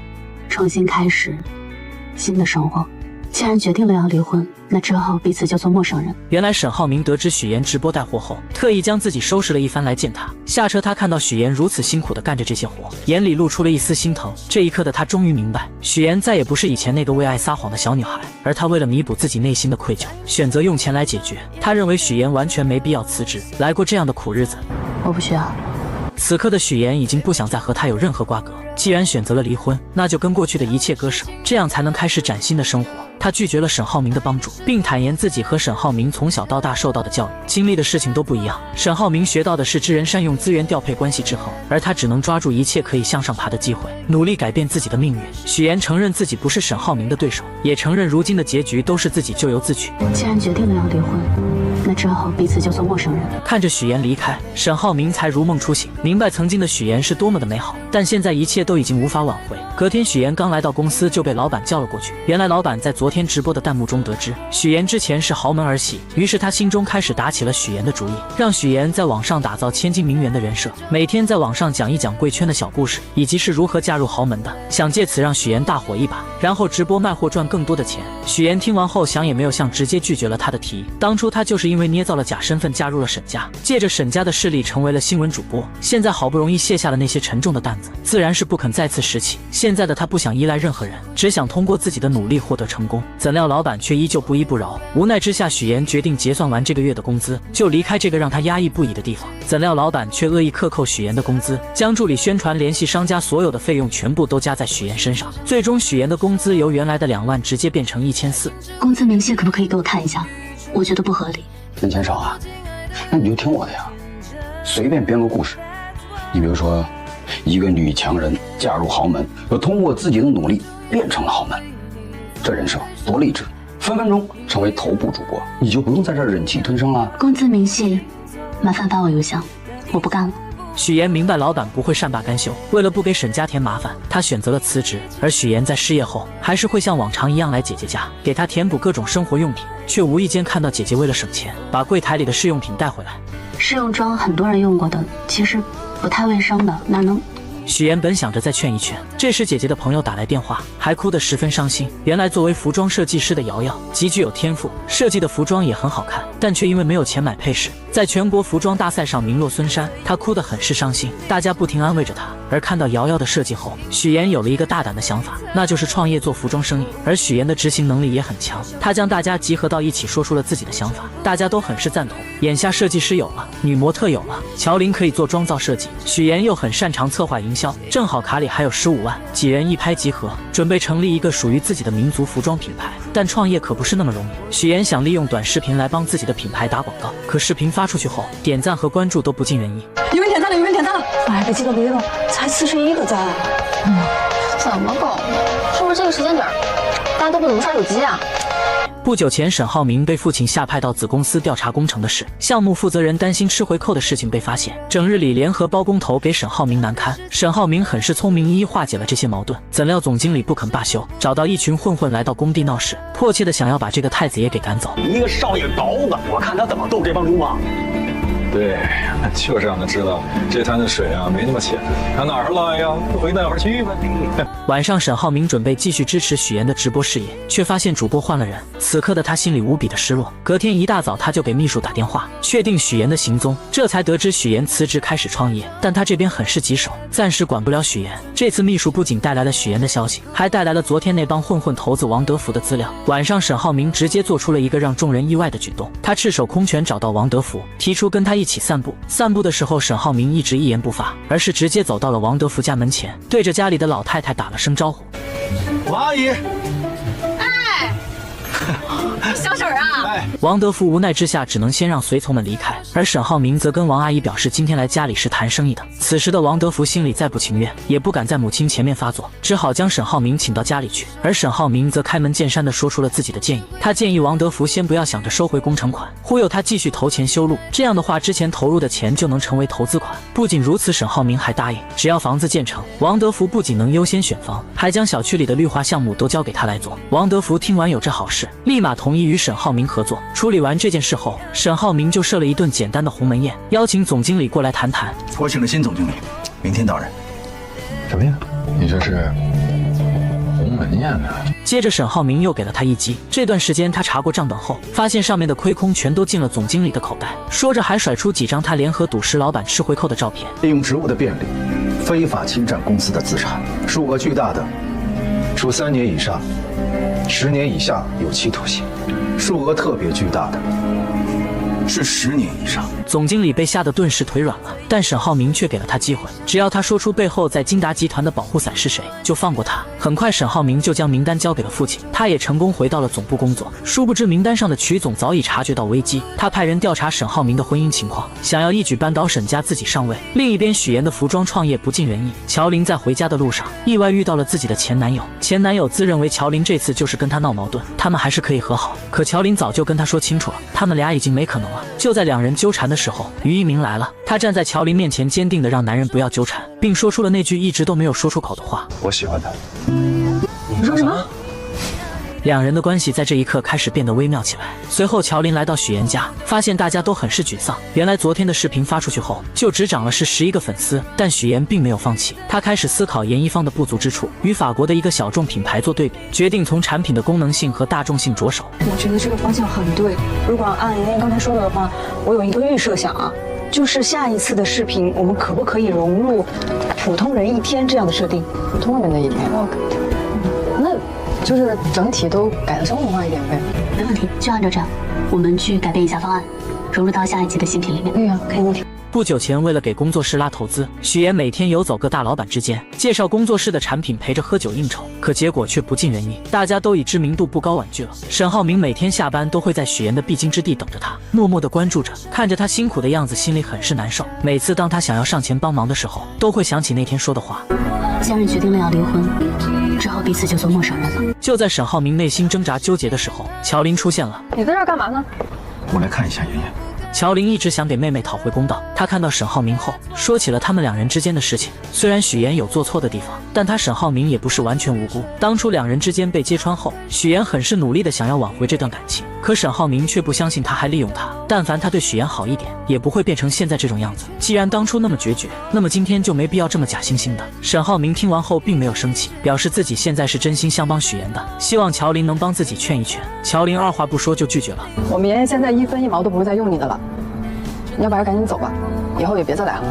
重新开始新的生活。既然决定了要离婚，那之后彼此就做陌生人。原来沈浩明得知许妍直播带货后，特意将自己收拾了一番来见她。下车，他看到许妍如此辛苦地干着这些活，眼里露出了一丝心疼。这一刻的他终于明白，许妍再也不是以前那个为爱撒谎的小女孩，而她为了弥补自己内心的愧疚，选择用钱来解决。他认为许妍完全没必要辞职，来过这样的苦日子。我不需要。此刻的许妍已经不想再和他有任何瓜葛，既然选择了离婚，那就跟过去的一切割舍，这样才能开始崭新的生活。他拒绝了沈浩明的帮助，并坦言自己和沈浩明从小到大受到的教育、经历的事情都不一样。沈浩明学到的是知人善用资源、调配关系制衡，而他只能抓住一切可以向上爬的机会，努力改变自己的命运。许妍承认自己不是沈浩明的对手，也承认如今的结局都是自己咎由自取。既然决定了要离婚，那之后彼此就做陌生人。看着许妍离开，沈浩明才如梦初醒，明白曾经的许妍是多么的美好，但现在一切都已经无法挽回。隔天，许妍刚来到公司就被老板叫了过去。原来老板在昨天直播的弹幕中得知许妍之前是豪门儿媳，于是他心中开始打起了许妍的主意，让许妍在网上打造千金名媛的人设，每天在网上讲一讲贵圈的小故事，以及是如何嫁入豪门的，想借此让许妍大火一把，然后直播卖货赚更多的钱。许妍听完后想也没有想，直接拒绝了他的提议。当初他就是因为捏造了假身份嫁入了沈家，借着沈家的势力成为了新闻主播，现在好不容易卸下了那些沉重的担子，自然是不肯再次拾起。现在的他不想依赖任何人，只想通过自己的努力获得成功。怎料老板却依旧不依不饶，无奈之下，许妍决定结算完这个月的工资就离开这个让他压抑不已的地方。怎料老板却恶意克扣许妍的工资，将助理宣传、联系商家所有的费用全部都加在许妍身上，最终许妍的工资由原来的2万直接变成1400。工资明细可不可以给我看一下？我觉得不合理。人钱少啊，那你就听我的呀，随便编个故事。你比如说，一个女强人嫁入豪门，又通过自己的努力变成了豪门，这人设多励志，分分钟成为头部主播，你就不用在这儿忍气吞声了。工资明细，麻烦发我邮箱，我不干了。许妍明白老板不会善罢甘休，为了不给沈家添麻烦，她选择了辞职。而许妍在失业后，还是会像往常一样来姐姐家，给她填补各种生活用品，却无意间看到姐姐为了省钱，把柜台里的试用品带回来。试用装很多人用过的，其实不太卫生的，哪能？许妍本想着再劝一劝，这时姐姐的朋友打来电话，还哭得十分伤心。原来作为服装设计师的瑶瑶极具有天赋，设计的服装也很好看，但却因为没有钱买配饰，在全国服装大赛上名落孙山。她哭得很是伤心，大家不停安慰着她。而看到瑶瑶的设计后，许妍有了一个大胆的想法，那就是创业做服装生意。而许妍的执行能力也很强，她将大家集合到一起，说出了自己的想法，大家都很是赞同。眼下设计师有了，女模特有了，乔琳可以做妆造设计，许妍又很擅长策划营销，正好卡里还有15万，几人一拍即合，准备成立一个属于自己的民族服装品牌。但创业可不是那么容易，许妍想利用短视频来帮自己的品牌打广告，可视频发出去后，点赞和关注都不尽人意。有人点赞了，有人点赞了，哎，被几个逼了，才41个赞。怎么搞的？是不是这个时间点大家都不怎么刷手机啊？不久前，沈浩明被父亲下派到子公司调查工程的事，项目负责人担心吃回扣的事情被发现，整日里联合包工头给沈浩明难堪。沈浩明很是聪明，一一化解了这些矛盾。怎料总经理不肯罢休，找到一群混混来到工地闹事，迫切的想要把这个太子爷给赶走。一个少爷刀子，我看他怎么斗这帮流氓。对，就是让他知道这滩的水啊没那么浅，他哪儿来呀？回那儿去吧。晚上，沈浩明准备继续支持许妍的直播事业，却发现主播换了人。此刻的他心里无比的失落。隔天一大早，他就给秘书打电话，确定许妍的行踪，这才得知许妍辞职开始创业。但他这边很是棘手，暂时管不了许妍。这次秘书不仅带来了许妍的消息，还带来了昨天那帮混混头子王德福的资料。晚上，沈浩明直接做出了一个让众人意外的举动，他赤手空拳找到王德福，提出跟他一起散步。散步的时候，沈浩明一直一言不发，而是直接走到了王德福家门前，对着家里的老太太打了声招呼：“王阿姨。”小婶儿啊！王德福无奈之下，只能先让随从们离开，而沈浩明则跟王阿姨表示今天来家里是谈生意的。此时的王德福心里再不情愿，也不敢在母亲前面发作，只好将沈浩明请到家里去。而沈浩明则开门见山地说出了自己的建议，他建议王德福先不要想着收回工程款，忽悠他继续投钱修路，这样的话之前投入的钱就能成为投资款。不仅如此，沈浩明还答应，只要房子建成，王德福不仅能优先选房，还将小区里的绿化项目都交给他来做。王德福听完有这好事，立马同意与沈浩明合作。处理完这件事后，沈浩明就设了一顿简单的鸿门宴，邀请总经理过来谈谈。我请了新总经理，明天到任。什么呀？你这是鸿门宴呢？接着沈浩明又给了他一击。这段时间他查过账本后，发现上面的亏空全都进了总经理的口袋，说着还甩出几张他联合赌石老板吃回扣的照片。利用职务的便利，非法侵占公司的资产，数额巨大的，处3年以上10年以下有期徒刑；数额特别巨大的，是10年以上。总经理被吓得顿时腿软了，但沈浩明却给了他机会，只要他说出背后在金达集团的保护伞是谁，就放过他。很快沈浩明就将名单交给了父亲，他也成功回到了总部工作。殊不知名单上的曲总早已察觉到危机，他派人调查沈浩明的婚姻情况，想要一举扳倒沈家自己上位。另一边，许妍的服装创业不尽人意，乔琳在回家的路上意外遇到了自己的前男友，前男友自认为乔琳这次就是跟他闹矛盾，他们还是可以和好，可乔琳早就跟他说清楚了，他们俩已经没可能了。就在两人纠缠的时候，于一鸣来了，他站在乔琳面前，坚定地让男人不要纠缠，并说出了那句一直都没有说出口的话：我喜欢他。你说什么？两人的关系在这一刻开始变得微妙起来。随后乔琳来到许妍家，发现大家都很是沮丧。原来昨天的视频发出去后，就只涨了11个粉丝，但许妍并没有放弃，她开始思考研一方的不足之处，与法国的一个小众品牌做对比，决定从产品的功能性和大众性着手。我觉得这个方向很对。如果按妍妍刚才说的话，我有一个预设想啊，就是下一次的视频，我们可不可以融入普通人一天这样的设定？普通人的一天，那就是整体都改得生活化一点呗。没问题，就按照这样，我们去改变一下方案，融入到下一期的新品里面。对呀，可以问题。不久前，为了给工作室拉投资，许妍每天游走各大老板之间，介绍工作室的产品，陪着喝酒应酬，可结果却不尽人意，大家都以知名度不高婉拒了。沈浩明每天下班都会在许妍的必经之地等着他，默默地关注着，看着他辛苦的样子，心里很是难受。每次当他想要上前帮忙的时候，都会想起那天说的话：家人决定了要离婚，只好彼此就做陌生人了。就在沈浩明内心挣扎纠结的时候，乔琳出现了。你在这儿干嘛呢？我来看一下妍妍。乔琳一直想给妹妹讨回公道，她看到沈浩明后，说起了他们两人之间的事情。虽然许妍有做错的地方，但她沈浩明也不是完全无辜。当初两人之间被揭穿后，许妍很是努力的想要挽回这段感情，可沈浩明却不相信她还利用她。但凡他对许妍好一点，也不会变成现在这种样子。既然当初那么决绝，那么今天就没必要这么假惺惺的。沈浩明听完后并没有生气，表示自己现在是真心想帮许妍的，希望乔琳能帮自己劝一劝。乔琳二话不说就拒绝了。我们妍妍现在1分1毛都不会再用你的了，要不然赶紧走吧，以后也别再来了。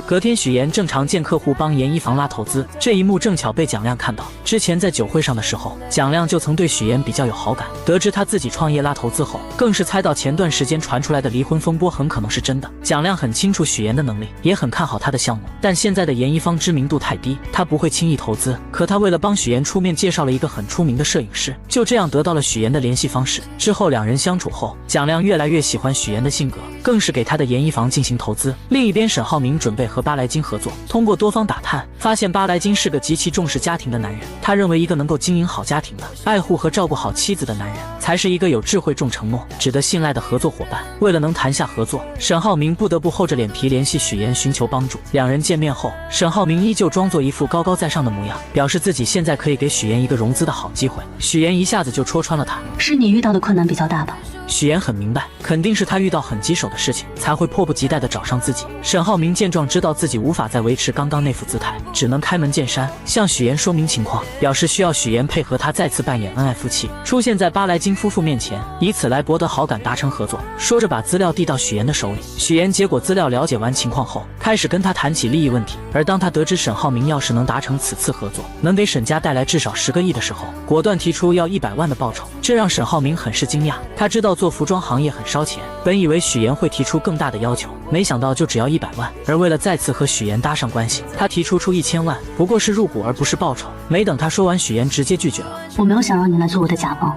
隔天，许妍正常见客户帮严一房拉投资，这一幕正巧被蒋亮看到。之前在酒会上的时候，蒋亮就曾对许妍比较有好感。得知他自己创业拉投资后，更是猜到前段时间传出来的离婚风波很可能是真的。蒋亮很清楚许妍的能力，也很看好他的项目，但现在的严一方知名度太低，他不会轻易投资。可他为了帮许妍出面介绍了一个很出名的摄影师，就这样得到了许妍的联系方式。之后两人相处后，蒋亮越来越喜欢许妍的性格，更是给他的严一房进行投资。另一边，沈浩明准备和巴莱金合作，通过多方打探，发现巴莱金是个极其重视家庭的男人。他认为一个能够经营好家庭的、爱护和照顾好妻子的男人，才是一个有智慧、重承诺、值得信赖的合作伙伴。为了能谈下合作，沈浩明不得不厚着脸皮联系许妍寻求帮助。两人见面后，沈浩明依旧装作一副高高在上的模样，表示自己现在可以给许妍一个融资的好机会。许妍一下子就戳穿了他：是你遇到的困难比较大吧？许妍很明白，肯定是他遇到很棘手的事情，才会迫不及待地找上自己。沈浩明见状，知道自己无法再维持刚刚那副姿态，只能开门见山向许妍说明情况，表示需要许妍配合他再次扮演恩爱夫妻，出现在巴莱金夫妇面前，以此来博得好感，达成合作。说着把资料递到许妍的手里，许妍接过资料，了解完情况后，开始跟他谈起利益问题。而当他得知沈浩明要是能达成此次合作，能给沈家带来至少10个亿的时候，果断提出要100万的报酬，这让沈浩明很是惊讶。他知道做服装行业很烧钱，本以为许岩会提出更大的要求，没想到就只要100万。而为了再次和许岩搭上关系，他提出1000万，不过是入股而不是报酬。没等他说完，许岩直接拒绝了。我没有想让你来做我的甲方，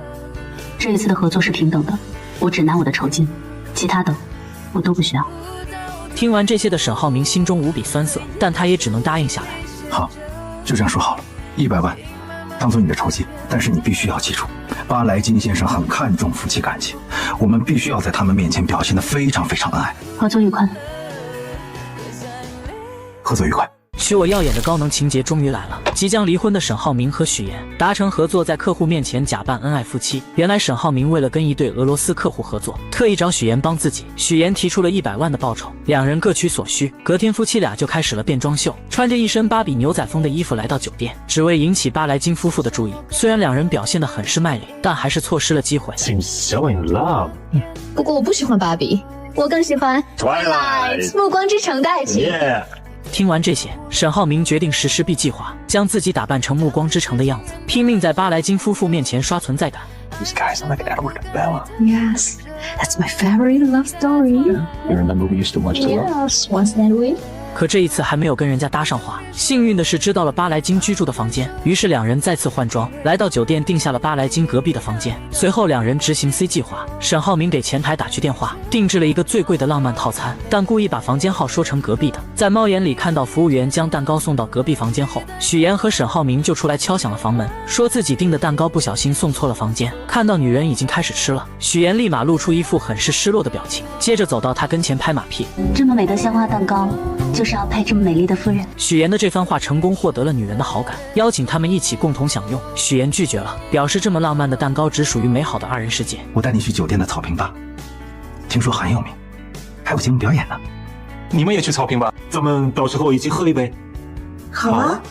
这一次的合作是平等的，我只拿我的酬金，其他的我都不需要。听完这些的沈浩明心中无比酸涩，但他也只能答应下来。好，就这样说好了，100万当做你的酬金，但是你必须要记住，巴莱金先生很看重夫妻感情，我们必须要在他们面前表现得非常非常恩爱。合作愉快。合作愉快。许我耀眼的高能情节终于来了！即将离婚的沈浩明和许岩达成合作，在客户面前假扮恩爱夫妻。原来沈浩明为了跟一对俄罗斯客户合作，特意找许岩帮自己。许岩提出了100万的报酬，两人各取所需。隔天夫妻俩就开始了变装秀，穿着一身芭比牛仔风的衣服来到酒店，只为引起巴莱金夫妇的注意。虽然两人表现得很是卖力，但还是错失了机会。Seems so in love。不过我不喜欢芭比，我更喜欢 Twilight 暮光之城的爱情。听完这些，沈浩明决定实施 B 计划，将自己打扮成暮光之城的样子，拼命在巴莱金夫妇面前刷存在感。These guys are like Edward and Bella. Yes, that's my favorite love story. You remember we used to watch the Yes, what's that way? 可这一次还没有跟人家搭上话，幸运的是知道了巴莱金居住的房间，于是两人再次换装，来到酒店订下了巴莱金隔壁的房间。随后两人执行 C 计划，沈浩明给前台打去电话，定制了一个最贵的浪漫套餐，但故意把房间号说成隔壁的。在猫眼里看到服务员将蛋糕送到隔壁房间后，许岩和沈浩明就出来敲响了房门，说自己订的蛋糕不小心送错了房间。看到女人已经开始吃了，许岩立马露出一副很是失落的表情，接着走到她跟前拍马屁，这么美的鲜花蛋糕就是要配这么美丽的夫人。许岩的这番话成功获得了女人的好感，邀请他们一起共同享用。许岩拒绝了，表示这么浪漫的蛋糕只属于美好的2人世界。我带你去酒店的草坪吧，听说很有名，还有节目表演呢。你们也去草坪吧，咱们到时候一起喝一杯。好啊，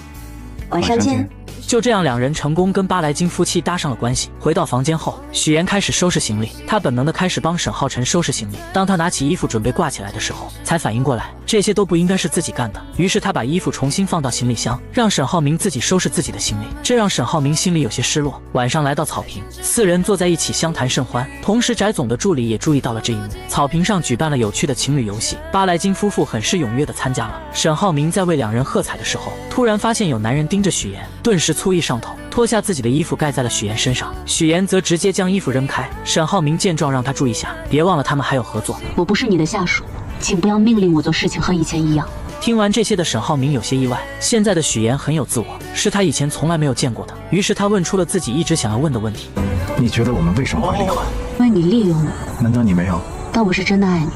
晚上见。就这样，两人成功跟巴莱金夫妻搭上了关系。回到房间后，许岩开始收拾行李，他本能的开始帮沈浩辰收拾行李。当他拿起衣服准备挂起来的时候，才反应过来这些都不应该是自己干的。于是他把衣服重新放到行李箱，让沈浩明自己收拾自己的行李，这让沈浩明心里有些失落。晚上来到草坪，4人坐在一起相谈甚欢。同时翟总的助理也注意到了这一幕。草坪上举办了有趣的情侣游戏，巴莱金夫妇很是踊跃地参加了。沈浩明在为两人喝彩的时候，突然发现有男人盯着许岩，顿时醋意上头，脱下自己的衣服盖在了许岩身上。许岩则直接将衣服扔开。沈浩明见状让他注意下，别忘了他们还有合作。我不是你的下属，请不要命令我做事情和以前一样。听完这些的沈浩明有些意外，现在的许岩很有自我，是他以前从来没有见过的。于是他问出了自己一直想要问的问题：你觉得我们为什么会离婚？因为你利用我。难道你没有？但我是真的爱你。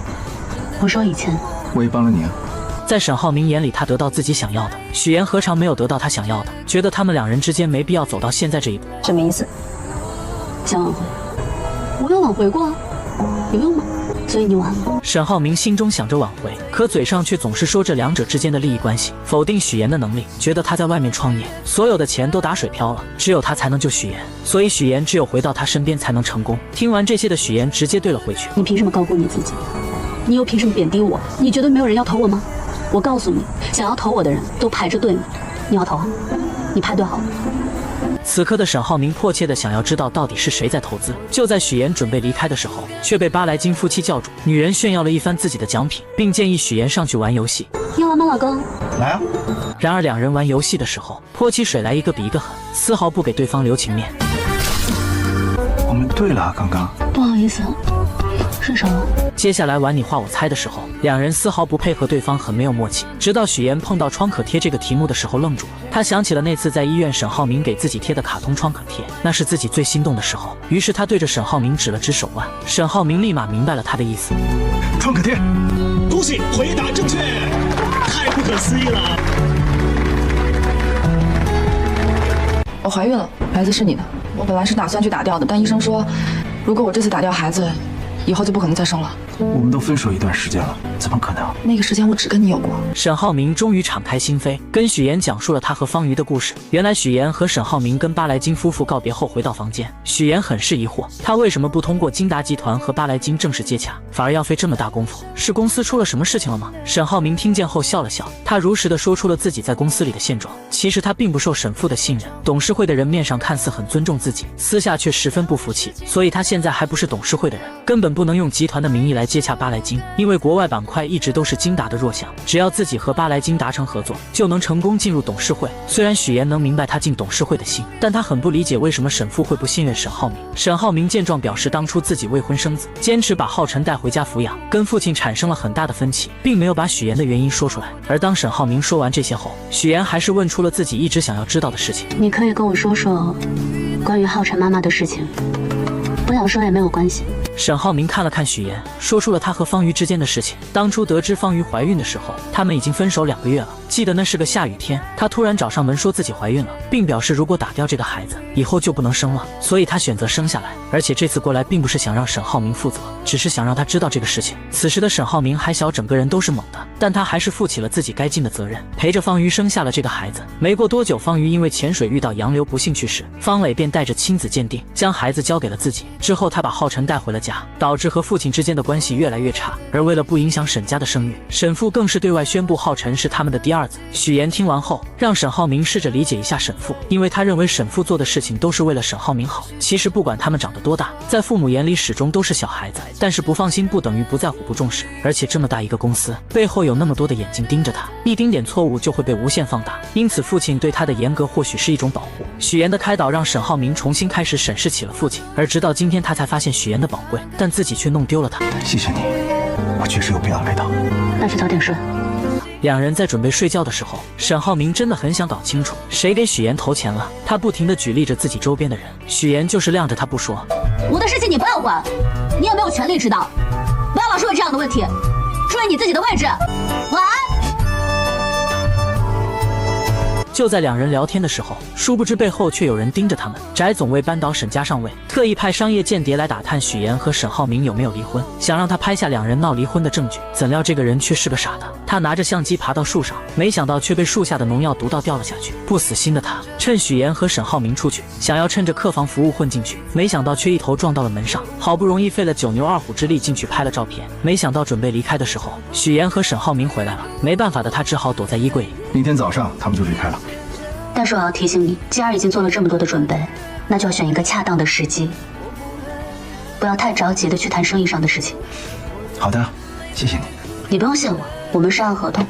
我说以前我也帮了你啊。在沈浩明眼里，他得到自己想要的，许岩何尝没有得到他想要的？觉得他们两人之间没必要走到现在这一步。什么意思？想挽回？我有挽回过啊，有用吗？所以你挽回。沈浩明心中想着挽回，可嘴上却总是说这两者之间的利益关系，否定许岩的能力，觉得他在外面创业，所有的钱都打水漂了，只有他才能救许岩，所以许岩只有回到他身边才能成功。听完这些的许岩直接对了回去：你凭什么高估你自己？你又凭什么贬低我？你觉得没有人要投我吗？我告诉你，想要投我的人都排着队呢。你要投啊？你排队好了。此刻的沈浩明迫切地想要知道到底是谁在投资。就在许岩准备离开的时候，却被巴莱金夫妻叫住。女人炫耀了一番自己的奖品，并建议许岩上去玩游戏。要玩吗，老公？来啊！然而两人玩游戏的时候，泼起水来一个比一个狠，丝毫不给对方留情面。我们对了，刚刚。不好意思，是什么？接下来玩你画我猜的时候，两人丝毫不配合对方，很没有默契。直到许岩碰到创可贴这个题目的时候愣住了，他想起了那次在医院沈浩明给自己贴的卡通创可贴，那是自己最心动的时候。于是他对着沈浩明指了指手腕，沈浩明立马明白了他的意思。创可贴，恭喜回答正确，太不可思议了。我怀孕了，孩子是你的。我本来是打算去打掉的，但医生说，如果我这次打掉孩子，以后就不可能再生了。我们都分手一段时间了，怎么可能？那个时间我只跟你有过。沈浩明终于敞开心扉，跟许妍讲述了他和方瑜的故事。原来许妍和沈浩明跟巴莱金夫妇告别后回到房间，许妍很是疑惑，他为什么不通过金达集团和巴莱金正式接洽，反而要费这么大功夫？是公司出了什么事情了吗？沈浩明听见后笑了笑，他如实的说出了自己在公司里的现状。其实他并不受沈父的信任，董事会的人面上看似很尊重自己，私下却十分不服气，所以他现在还不是董事会的人，根本不能用集团的名义来接洽巴莱金，因为国外板块一直都是金达的弱项，只要自己和巴莱金达成合作，就能成功进入董事会。虽然许妍能明白他进董事会的心，但他很不理解为什么沈父会不信任沈浩明。沈浩明见状表示，当初自己未婚生子，坚持把浩辰带回家抚养，跟父亲产生了很大的分歧，并没有把许妍的原因说出来。而当沈浩明说完这些后，许妍还是问出了自己一直想要知道的事情。你可以跟我说说关于浩辰妈妈的事情，不想说也没有关系。沈浩明看了看许妍，说出了他和方瑜之间的事情。当初得知方瑜怀孕的时候，他们已经分手2个月了。记得那是个下雨天，他突然找上门说自己怀孕了，并表示如果打掉这个孩子，以后就不能生了，所以他选择生下来。而且这次过来并不是想让沈浩明负责，只是想让他知道这个事情。此时的沈浩明还小，整个人都是懵的，但他还是负起了自己该尽的责任，陪着方瑜生下了这个孩子。没过多久，方瑜因为潜水遇到洋流不幸去世，方磊便带着亲子鉴定将孩子交给了自己。之后他把浩辰带回了家，导致和父亲之间的关系越来越差。而为了不影响沈家的声誉，沈父更是对外宣布浩辰是他们的第二子。许妍听完后，让沈浩明试着理解一下沈父，因为他认为沈父做的事情都是为了沈浩明好。其实不管他们长得多大，在父母眼里始终都是小孩子，但是不放心不等于不在乎不重视。而且这么大一个公司，背后有那么多的眼睛盯着他，一丁点错误就会被无限放大，因此父亲对他的严格或许是一种保护。许妍的开导让沈浩明重新开始审视起了父亲，而直到今天他才发现许妍的宝贵，但自己却弄丢了他。谢谢你，我确实有必要来到。那就早点睡。两人在准备睡觉的时候，沈浩明真的很想搞清楚谁给许妍投钱了。他不停地举例着自己周边的人，许妍就是晾着他不说。我的事情你不要管，你也没有权利知道。不要老是问这样的问题，注意你自己的位置。晚安。就在两人聊天的时候，殊不知背后却有人盯着他们。翟总为扳倒沈家上位，特意派商业间谍来打探许妍和沈浩明有没有离婚，想让他拍下两人闹离婚的证据。怎料这个人却是个傻的，他拿着相机爬到树上，没想到却被树下的农药毒到掉了下去。不死心的他趁许妍和沈浩明出去，想要趁着客房服务混进去，没想到却一头撞到了门上。好不容易费了9牛2虎之力进去拍了照片，没想到准备离开的时候，许妍和沈浩明回来了。没办法的他只好躲在衣柜里。明天早上他们就离开了。但是我要提醒你，既然已经做了这么多的准备，那就要选一个恰当的时机，不要太着急的去谈生意上的事情。好的，谢谢你。你不用谢我，我们是按合同。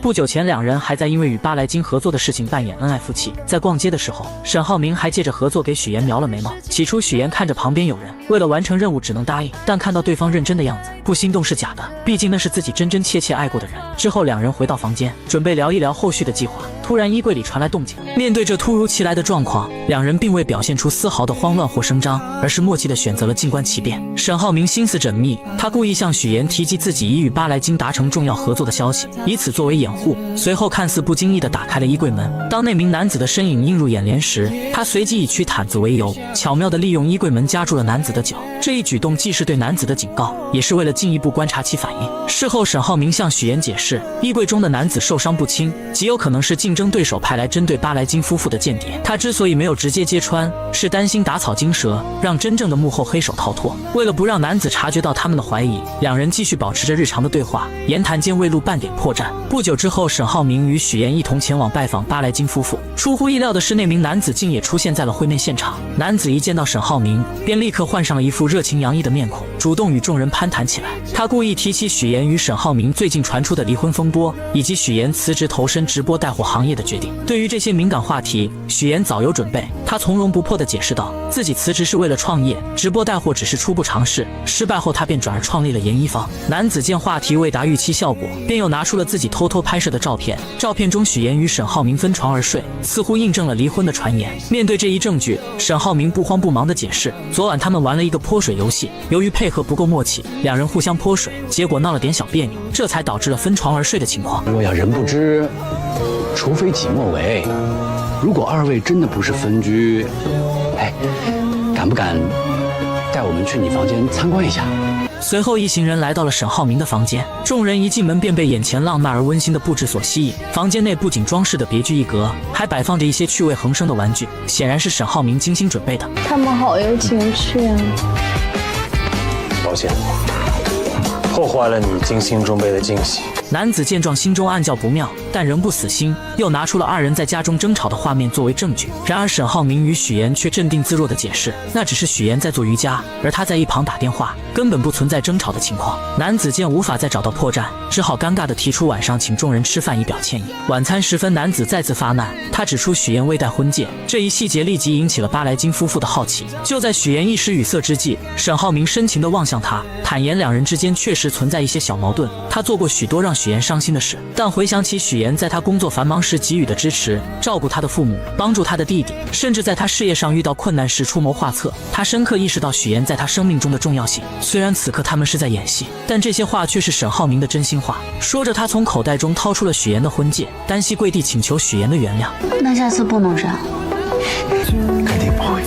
不久前，两人还在因为与巴莱金合作的事情扮演恩爱夫妻。在逛街的时候，沈浩明还借着合作给许妍描了眉毛。起初，许妍看着旁边有人，为了完成任务只能答应，但看到对方认真的样子，不心动是假的，毕竟那是自己真真切切爱过的人。之后，两人回到房间，准备聊一聊后续的计划。突然，衣柜里传来动静。面对这突如其来的状况，两人并未表现出丝毫的慌乱或声张，而是默契地选择了静观其变。沈浩明心思缜密，他故意向许妍提及自己已与巴莱金达成重要合作的消息，以此作为掩护。随后看似不经意地打开了衣柜门，当那名男子的身影映入眼帘时，他随即以取毯子为由，巧妙地利用衣柜门夹住了男子的脚。这一举动既是对男子的警告，也是为了进一步观察其反应。事后，沈浩明向许妍解释，衣柜中的男子受伤不轻，极有可能是竞争对手派来针对巴莱金夫妇的间谍。他之所以没有直接揭穿，是担心打草惊蛇，让真正的幕后黑手逃脱。为了不让男子察觉到他们的怀疑，两人继续保持着日常的对话，言谈间未露半点破绽。不久之后，沈浩明与许妍一同前往拜访巴莱金夫妇。出乎意料的是，那名男子竟也出现在了会面现场。男子一见到沈浩明，便立刻换上了一副热情洋溢的面孔，主动与众人攀谈起来。他故意提起许妍与沈浩明最近传出的离婚风波，以及许妍辞职投身直播带货行业的决定。对于这些敏感话题，许妍早有准备，她从容不迫地解释道，自己辞职是为了创业，直播带货只是初步尝试，失败后她便转而创立了研一方。男子见话题未达预期效果，便又拿出了自己偷偷拍摄的照片，照片中许妍与沈浩明分床而睡，似乎印证了离婚的传言。面对这一证据，沈浩明不慌不忙地解释，昨晚他们玩了一个泼水游戏，由于配合不够默契，两人互相泼水，结果闹了点小别扭，这才导致了分床而睡的情况。若要人不知，除非己莫为。如果二位真的不是分居，哎，敢不敢带我们去你房间参观一下？随后，一行人来到了沈浩明的房间。众人一进门便被眼前浪漫而温馨的布置所吸引。房间内不仅装饰的别具一格，还摆放着一些趣味横生的玩具，显然是沈浩明精心准备的。他们好有情趣啊！抱歉，破坏了你精心准备的惊喜。男子见状，心中暗叫不妙，但仍不死心，又拿出了二人在家中争吵的画面作为证据。然而沈浩明与许妍却镇定自若地解释，那只是许妍在做瑜伽，而他在一旁打电话，根本不存在争吵的情况。男子见无法再找到破绽，只好尴尬地提出晚上请众人吃饭以表歉意。晚餐时分，男子再次发难，他指出许妍未戴婚戒，这一细节立即引起了巴莱金夫妇的好奇。就在许妍一时语塞之际，沈浩明深情地望向他，坦言两人之间确实存在一些小矛盾，他做过许多让许妍伤心的事，但回想起许妍在他工作繁忙时给予的支持，照顾他的父母，帮助他的弟弟，甚至在他事业上遇到困难时出谋划策，他深刻意识到许妍在他生命中的重要性。虽然此刻他们是在演戏，但这些话却是沈浩明的真心话。说着，他从口袋中掏出了许妍的婚戒，单膝跪地请求许妍的原谅。那下次不能这样。肯定不会。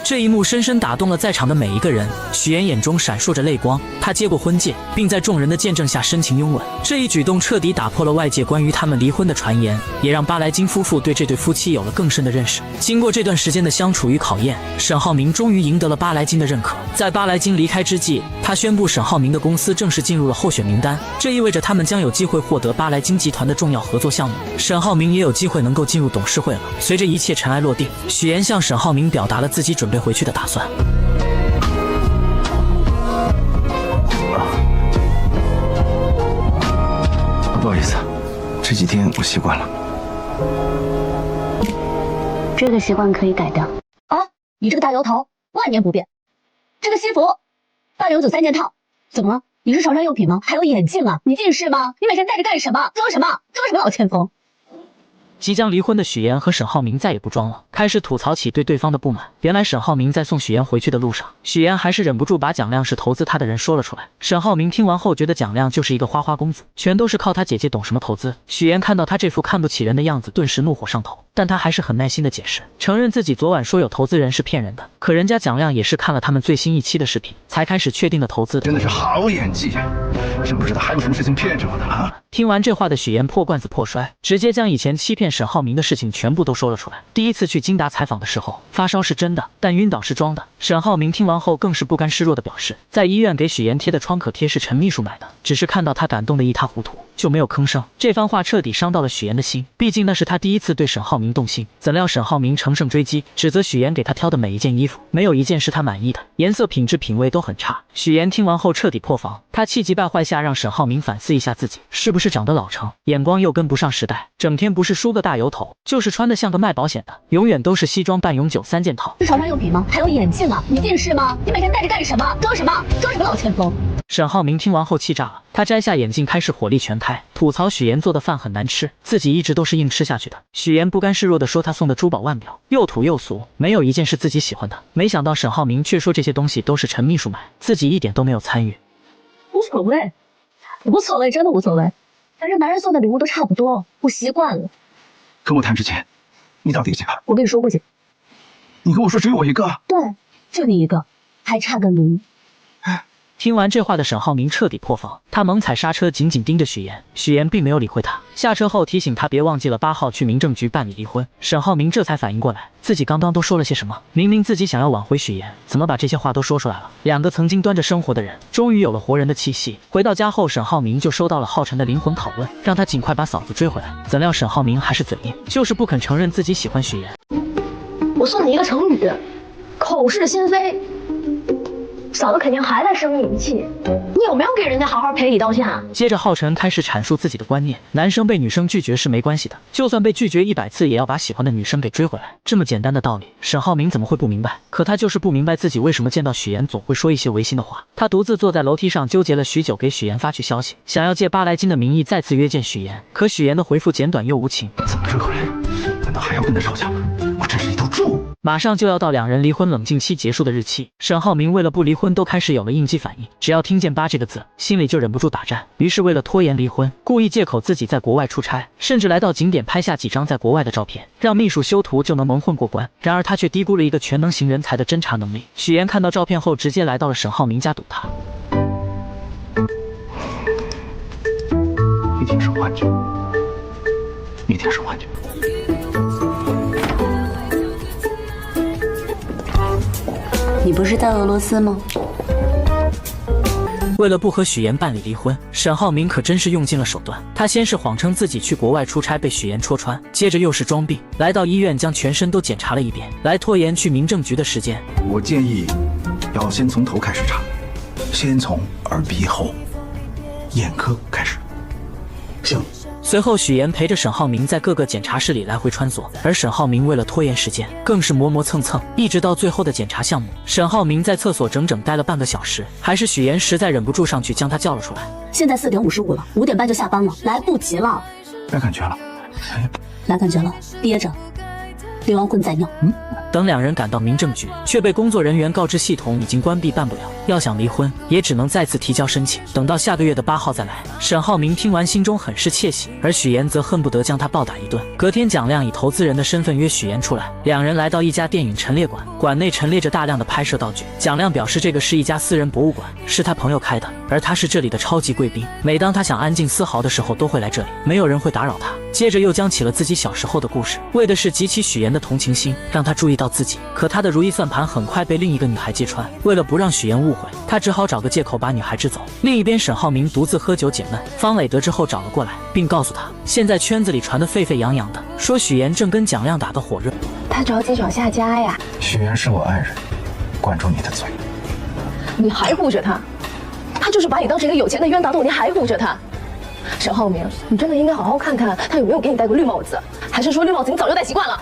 这一幕深深打动了在场的每一个人。许妍眼中闪烁着泪光，她接过婚戒，并在众人的见证下深情拥吻。这一举动彻底打破了外界关于他们离婚的传言，也让巴莱金夫妇对这对夫妻有了更深的认识。经过这段时间的相处与考验，沈浩明终于赢得了巴莱金的认可。在巴莱金离开之际，他宣布沈浩明的公司正式进入了候选名单，这意味着他们将有机会获得巴莱金集团的重要合作项目。沈浩明也有机会能够进入董事会了。随着一切尘埃落定，许妍向沈浩明表达了自己准备回去的打算。不好意思，这几天我习惯了。这个习惯可以改掉。啊，你这个大摇头，万年不变。这个西服899 3件套，怎么了？你是潮穿用品吗？还有眼镜啊，你近视吗？你每天戴着干什么？装什么？装什么老千锋？即将离婚的许妍和沈浩明再也不装了，开始吐槽起对对方的不满。原来沈浩明在送许妍回去的路上，许妍还是忍不住把蒋亮是投资他的人说了出来。沈浩明听完后觉得蒋亮就是一个花花公子，全都是靠他姐姐懂什么投资。许妍看到他这副看不起人的样子，顿时怒火上头，但他还是很耐心的解释，承认自己昨晚说有投资人是骗人的，可人家蒋亮也是看了他们最新一期的视频才开始确定的投资的。真的是好演技，真不知道还有什么事情骗着我的啊！听完这话的许妍破罐子破摔，直接将以前欺骗沈浩明的事情全部都说了出来。第一次去金达采访的时候，发烧是真的，但晕倒是装的。沈浩明听完后更是不甘示弱的表示，在医院给许妍贴的创可贴是陈秘书买的，只是看到他感动得一塌糊涂，就没有吭声。这番话彻底伤到了许妍的心，毕竟那是他第一次对乘沈浩明动心，怎料沈浩明乘胜追击，指责许妍给他挑的每一件衣服，没有一件是他满意的，颜色、品质、品味都很差。许妍听完后彻底破防，他气急败坏下让沈浩明反思一下自己是不是长得老成，眼光又跟不上时代，整天不是梳个大油头，就是穿得像个卖保险的，永远都是西装半永久3件套。是潮穿用品吗？还有眼镜啊，你近视吗？你每天戴着干什么？装什么？装什么老前锋？沈浩明听完后气炸了，他摘下眼镜开始火力全开，吐槽许妍做的饭很难吃，自己一直都是硬吃下去的。许妍不甘示弱地说他送的珠宝腕表又土又俗，没有一件是自己喜欢的。没想到沈浩明却说这些东西都是陈秘书买，自己一点都没有参与。无所谓，无所谓，真的无所谓。反正男人送的礼物都差不多，我习惯了。跟我谈之前，你到底几个？我跟你说过几个？你跟我说只有我一个？对，就你一个，还差个零。听完这话的沈浩明彻底破防，他猛踩刹车，紧紧盯着许妍。许妍并没有理会他，下车后提醒他别忘记了8号去民政局办理离婚。沈浩明这才反应过来，自己刚刚都说了些什么。明明自己想要挽回许妍，怎么把这些话都说出来了？两个曾经端着生活的人，终于有了活人的气息。回到家后，沈浩明就收到了浩辰的灵魂拷问，让他尽快把嫂子追回来。怎料沈浩明还是嘴硬，就是不肯承认自己喜欢许妍。我送你一个成语，口是心非。嫂子肯定还在生你气，你有没有给人家好好赔礼道歉啊？接着浩辰开始阐述自己的观念，男生被女生拒绝是没关系的，就算被拒绝100次也要把喜欢的女生给追回来。这么简单的道理，沈浩明怎么会不明白？可他就是不明白自己为什么见到许妍总会说一些违心的话。他独自坐在楼梯上纠结了许久，给许妍发去消息，想要借8来金的名义再次约见许妍，可许妍的回复简短又无情。怎么追回来？难道还要跟他吵架吗？我真是一头猪！马上就要到两人离婚冷静期结束的日期，沈浩明为了不离婚都开始有了应激反应，只要听见8这个字，心里就忍不住打颤。于是为了拖延离婚，故意借口自己在国外出差，甚至来到景点拍下几张在国外的照片，让秘书修图就能蒙混过关。然而他却低估了一个全能型人才的侦查能力。许岩看到照片后，直接来到了沈浩明家堵他。一定是幻觉，一定是幻觉。你不是在俄罗斯吗？为了不和许岩办理离婚，沈浩明可真是用尽了手段。他先是谎称自己去国外出差被许岩戳穿，接着又是装病，来到医院将全身都检查了一遍，来拖延去民政局的时间。我建议要先从头开始查，先从耳鼻喉眼科开始。行。随后许岩陪着沈浩明在各个检查室里来回穿梭，而沈浩明为了拖延时间，更是磨磨蹭蹭，一直到最后的检查项目，沈浩明在厕所整整待了半个小时，还是许岩实在忍不住上去将他叫了出来。现在4点55了，5点半就下班了，来不及了。来感觉了，来感觉了，憋着，流完混再尿。等两人赶到民政局，却被工作人员告知系统已经关闭，办不了。要想离婚，也只能再次提交申请，等到下个月的8号再来。沈浩明听完心中很是窃喜，而许岩则恨不得将他暴打一顿。隔天，蒋亮以投资人的身份约许岩出来，两人来到一家电影陈列馆，馆内陈列着大量的拍摄道具。蒋亮表示这个是一家私人博物馆，是他朋友开的，而他是这里的超级贵宾，每当他想安静丝毫的时候都会来这里，没有人会打扰他。接着又讲起了自己小时候的故事，为的是激起许岩的同情心，让他注意到自己。可他的如意算盘很快被另一个女孩揭穿，为了不让许岩误会，他只好找个借口把女孩支走。另一边，沈浩明独自喝酒解闷，方磊得知后找了过来，并告诉他，现在圈子里传得沸沸扬扬的，说许岩正跟蒋亮打得火热。他着急找下家呀。许岩是我爱人，管住你的嘴。你还护着他，他就是把你当成一个有钱的冤大头，你还护着他。沈浩明，你真的应该好好看看他有没有给你戴过绿帽子，还是说绿帽子你早就戴习惯了？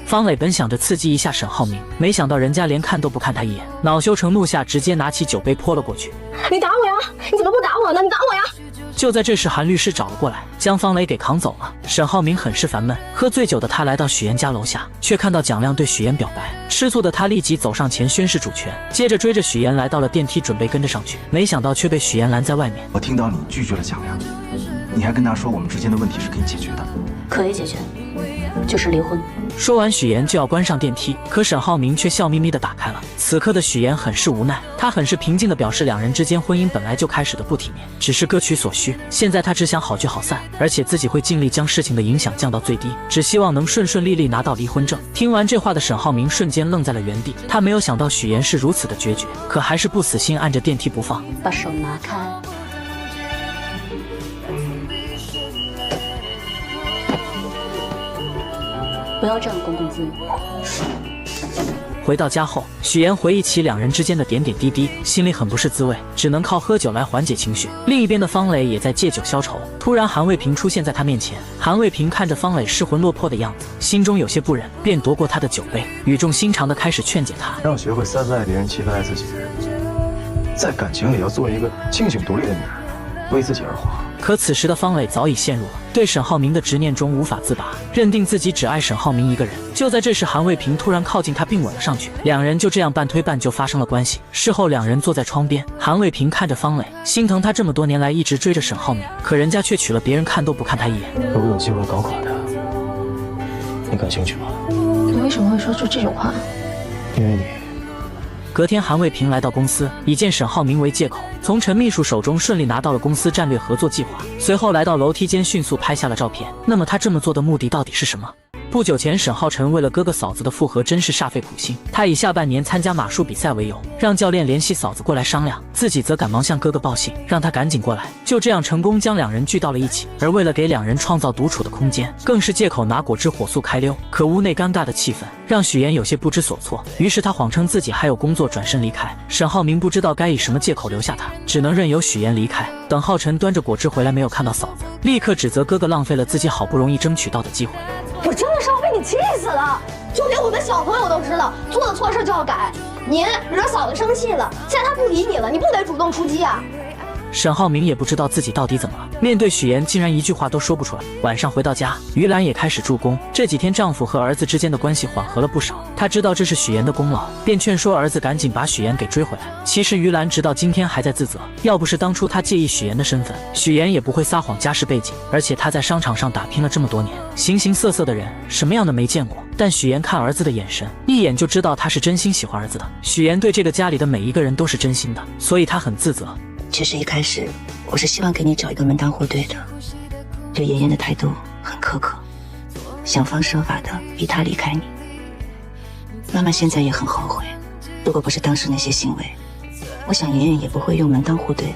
方磊本想着刺激一下沈浩明，没想到人家连看都不看他一眼，恼羞成怒下，直接拿起酒杯泼了过去。你打我呀！你怎么不打我呢？你打我呀！就在这时，韩律师找了过来，将方磊给扛走了。沈浩明很是烦闷，喝醉酒的他来到许岩家楼下，却看到蒋亮对许岩表白。吃醋的他立即走上前宣誓主权，接着追着许岩来到了电梯，准备跟着上去，没想到却被许岩拦在外面。我听到你拒绝了蒋亮，你还跟他说我们之间的问题是可以解决的。可以解决，就是离婚。说完，许岩就要关上电梯，可沈浩明却笑眯眯地打开了。此刻的许岩很是无奈，他很是平静地表示，两人之间婚姻本来就开始的不体面，只是各取所需。现在他只想好聚好散，而且自己会尽力将事情的影响降到最低，只希望能顺顺利利拿到离婚证。听完这话的沈浩明瞬间愣在了原地，他没有想到许岩是如此的决绝，可还是不死心按着电梯不放。把手拿开。不要这样公共资源。回到家后，许岩回忆起两人之间的点点滴滴，心里很不是滋味，只能靠喝酒来缓解情绪。另一边的方磊也在借酒消愁。突然，韩卫平出现在他面前。韩卫平看着方磊失魂落魄的样子，心中有些不忍，便夺过他的酒杯，语重心长地开始劝解他，让学会3次爱别人7次爱自己，在感情里要做一个清醒独立的女人，为自己而活。可此时的方磊早已陷入了对沈浩明的执念中无法自拔，认定自己只爱沈浩明一个人。就在这时，韩卫平突然靠近他并吻了上去，两人就这样半推半就发生了关系。事后两人坐在窗边，韩卫平看着方磊，心疼他这么多年来一直追着沈浩明，可人家却娶了别人，看都不看他一眼。如果有机会搞垮他，你感兴趣吗？你为什么会说出这种话？因为你。隔天，韩卫平来到公司，以见沈浩明为借口，从陈秘书手中顺利拿到了公司战略合作计划。随后来到楼梯间，迅速拍下了照片。那么他这么做的目的到底是什么？不久前，沈浩辰为了哥哥嫂子的复合，真是煞费苦心。他以下半年参加马术比赛为由，让教练联系嫂子过来商量，自己则赶忙向哥哥报信，让他赶紧过来。就这样成功将两人聚到了一起。而为了给两人创造独处的空间，更是借口拿果汁火速开溜。可屋内尴尬的气氛让许岩有些不知所措，于是他谎称自己还有工作，转身离开。沈浩明不知道该以什么借口留下他，只能任由许岩离开。等浩辰端着果汁回来，没有看到嫂子，立刻指责哥哥浪费了自己好不容易争取到的机会。我真的是要被你气死了！就连我的小朋友都知道，做了错事就要改。您惹嫂子生气了，现在她不理你了，你不得主动出击啊？沈浩明也不知道自己到底怎么了，面对许妍竟然一句话都说不出来。晚上回到家，于兰也开始助攻。这几天丈夫和儿子之间的关系缓和了不少，她知道这是许妍的功劳，便劝说儿子赶紧把许妍给追回来。其实于兰直到今天还在自责，要不是当初她介意许妍的身份，许妍也不会撒谎家世背景，而且她在商场上打拼了这么多年，形形色色的人，什么样的没见过。但许妍看儿子的眼神，一眼就知道他是真心喜欢儿子的。许妍对这个家里的每一个人都是真心的，所以她很自责。其实一开始我是希望给你找一个门当户对的，对妍妍的态度很苛刻，想方设法的逼她离开你。妈妈现在也很后悔，如果不是当时那些行为，我想妍妍也不会用门当户对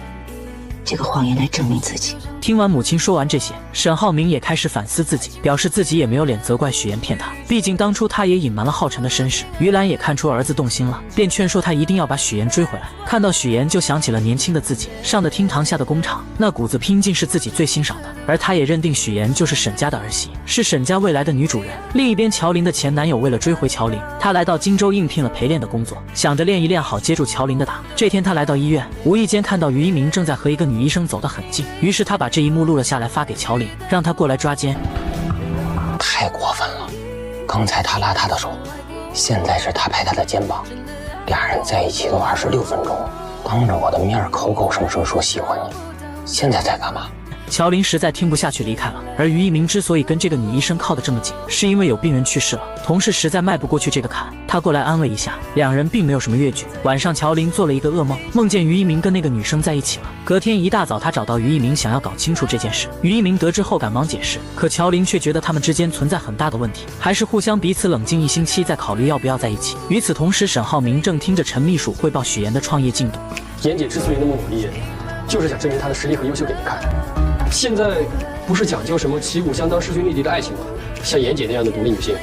这个谎言来证明自己。听完母亲说完这些，沈浩明也开始反思自己，表示自己也没有脸责怪许妍骗他，毕竟当初他也隐瞒了浩辰的身世。于兰也看出儿子动心了，便劝说他一定要把许妍追回来。看到许妍就想起了年轻的自己，上的厅堂下的工厂，那股子拼劲是自己最欣赏的，而他也认定许妍就是沈家的儿媳，是沈家未来的女主人。另一边，乔琳的前男友为了追回乔琳，他来到荆州应聘了陪练的工作，想着练一练好接住乔琳的打。这天他来到医院，无意间看到于一鸣正在和一个女医生走得很近，于是他把这一幕录了下来发给乔琳，让她过来抓奸。太过分了，刚才他拉她的手，现在是他拍她的肩膀，俩人在一起都26分钟，当着我的面口口声声说喜欢你，现在在干嘛？乔琳实在听不下去离开了，而于一鸣之所以跟这个女医生靠得这么紧，是因为有病人去世了，同事实在迈不过去这个坎，他过来安慰一下，两人并没有什么越剧。晚上乔琳做了一个噩梦，梦见于一鸣跟那个女生在一起了。隔天一大早，他找到于一鸣，想要搞清楚这件事。于一鸣得知后赶忙解释，可乔琳却觉得他们之间存在很大的问题，还是互相彼此冷静1星期再考虑要不要在一起。与此同时，沈浩明正听着陈秘书汇报许妍的创业进度。妍姐之所以那么努力，就是想证明她的实力和优秀给你看。现在不是讲究什么旗鼓相当、势均力敌的爱情吗？像妍姐那样的独立女性，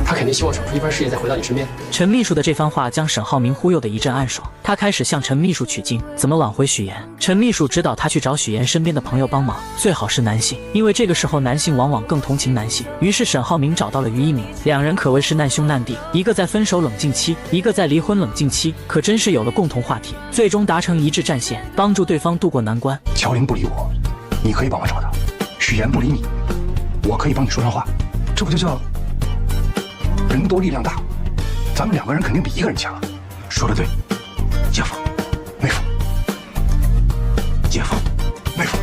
她肯定希望闯出一番事业再回到你身边。陈秘书的这番话将沈浩明忽悠得一阵暗爽，他开始向陈秘书取经，怎么挽回许妍。陈秘书指导他去找许妍身边的朋友帮忙，最好是男性，因为这个时候男性往往更同情男性。于是沈浩明找到了于一鸣，两人可谓是难兄难弟，一个在分手冷静期，一个在离婚冷静期，可真是有了共同话题，最终达成一致战线，帮助对方渡过难关。乔琳不理我，你可以帮我找他；许妍不理你，我可以帮你说上话。这不就叫人多力量大？咱们2个人肯定比1个人强。说得对，姐夫，妹夫，姐夫，妹夫。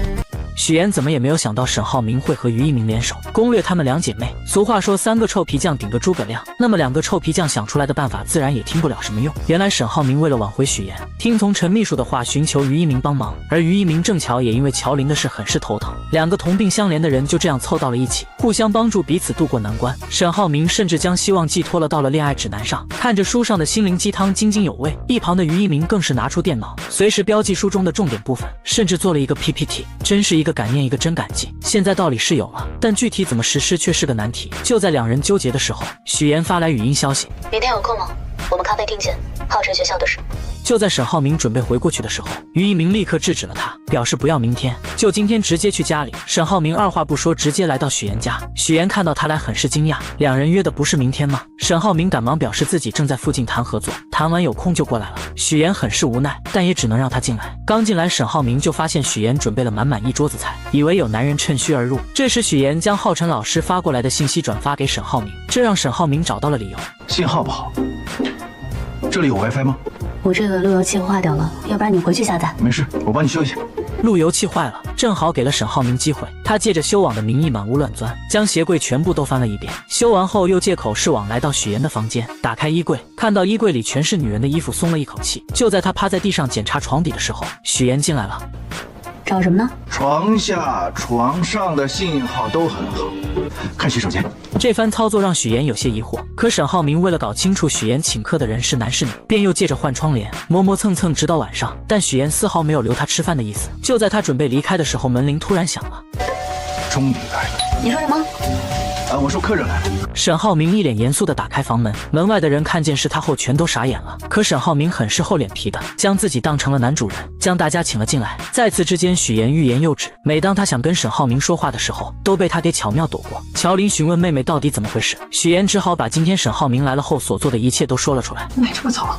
许妍怎么也没有想到沈浩明会和于一鸣联手攻略她们2姐妹。俗话说3个臭皮匠顶个诸葛亮，那么2个臭皮匠想出来的办法自然也听不了什么用。原来沈浩明为了挽回许妍，听从陈秘书的话寻求于一鸣帮忙，而于一鸣正巧也因为乔琳的事很是头疼，2个同病相怜的人就这样凑到了一起，互相帮助彼此渡过难关。沈浩明甚至将希望寄托了到了恋爱指南上，看着书上的心灵鸡汤津津有味，一旁的于一鸣更是拿出电脑随时标记书中的重点部分，甚至做了一个 PPT， 真是一个感念一个真感激。现在道理是有了，但具体怎么实施却是个难题。就在2人纠结的时候，许妍发来语音消息：明天有空吗？我们咖啡厅见，浩辰学校的事。就在沈浩明准备回过去的时候，于一鸣立刻制止了他，表示不要明天，就今天直接去家里。沈浩明二话不说，直接来到许妍家。许妍看到他来很是惊讶，两人约的不是明天吗？沈浩明赶忙表示自己正在附近谈合作，谈完有空就过来了。许妍很是无奈，但也只能让他进来。刚进来，沈浩明就发现许妍准备了满满一桌子菜，以为有男人趁虚而入。这时许妍将浩辰老师发过来的信息转发给沈浩明，这让沈浩明找到了理由。信号不好，这里有 WiFi 吗？我这个路由器坏掉了，要不然你回去下载。没事，我帮你修一下。路由器坏了，正好给了沈浩明机会。他借着修网的名义满屋乱钻，将鞋柜全部都翻了一遍。修完后又借口是网来到许妍的房间，打开衣柜，看到衣柜里全是女人的衣服，松了一口气。就在他趴在地上检查床底的时候，许妍进来了。找什么呢？床下、床上的信号都很好，看洗手间。这番操作让许妍有些疑惑，可沈浩明为了搞清楚许妍请客的人是男是女，便又借着换窗帘磨磨蹭蹭直到晚上，但许妍丝毫没有留他吃饭的意思。就在他准备离开的时候，门铃突然响了。终于来了。你说什么？我说客人来了。沈浩明一脸严肃地打开房门，门外的人看见是他后全都傻眼了。可沈浩明很是厚脸皮的，将自己当成了男主人，将大家请了进来。在此之间，许妍欲言又止，每当他想跟沈浩明说话的时候，都被他给巧妙躲过。乔琳询问妹妹到底怎么回事，许妍只好把今天沈浩明来了后所做的一切都说了出来。奶这么早？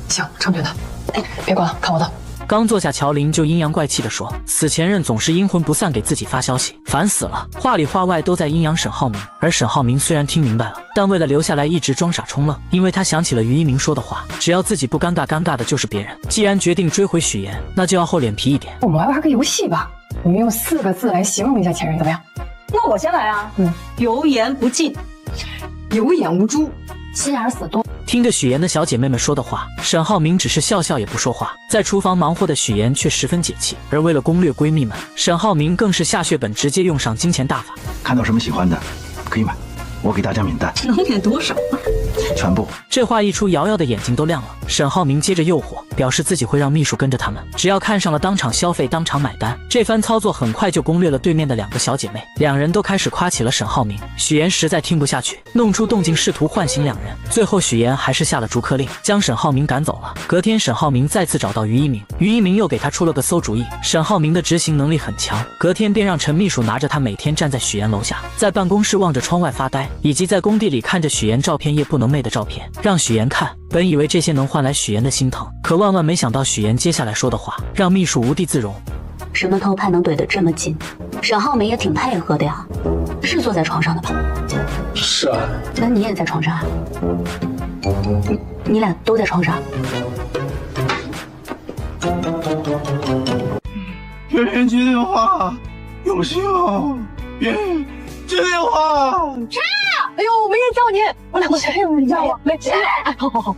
行，成全他。哎，别管了，看我的。刚坐下，乔林就阴阳怪气地说：“死前任总是阴魂不散给自己发消息，烦死了！话里话外都在阴阳沈浩明。”而沈浩明虽然听明白了，但为了留下来一直装傻充愣，因为他想起了于一鸣说的话：只要自己不尴尬，尴尬的就是别人。既然决定追回许岩，那就要厚脸皮一点。我们来玩个游戏吧，我们用4个字来形容一下前任，怎么样？那我先来啊。油盐不进，有眼无珠，心眼死多。听着许岩的小姐妹们说的话，沈浩明只是笑笑也不说话。在厨房忙活的许岩却十分解气，而为了攻略闺蜜们，沈浩明更是下血本，直接用上金钱大法。看到什么喜欢的可以买，我给大家免单。能免多少？全部。这话一出，瑶瑶的眼睛都亮了。沈浩明接着诱惑，表示自己会让秘书跟着他们，只要看上了当场消费，当场买单。这番操作很快就攻略了对面的2个小姐妹，两人都开始夸起了沈浩明。许岩实在听不下去，弄出动静试图唤醒两人，最后许岩还是下了逐客令，将沈浩明赶走了。隔天，沈浩明再次找到于一鸣，于一鸣又给他出了个馊主意。沈浩明的执行能力很强，隔天便让陈秘书拿着他每天站在许岩楼下，在办公室望着窗外发呆，以及在工地里看着许岩照片夜不能寐的照片，让许岩看。本以为这些能换来许岩的心疼，可万万没想到许岩接下来说的话让秘书无地自容。什么偷拍能怼得这么紧？沈浩明也挺配合的呀，是坐在床上的吧？是啊。那你也在床上啊？你俩都在床上？别人接电话，有信号。别人接电话。谁？哎呦，没人叫你，我俩谁也没人叫我，没接。哎，好，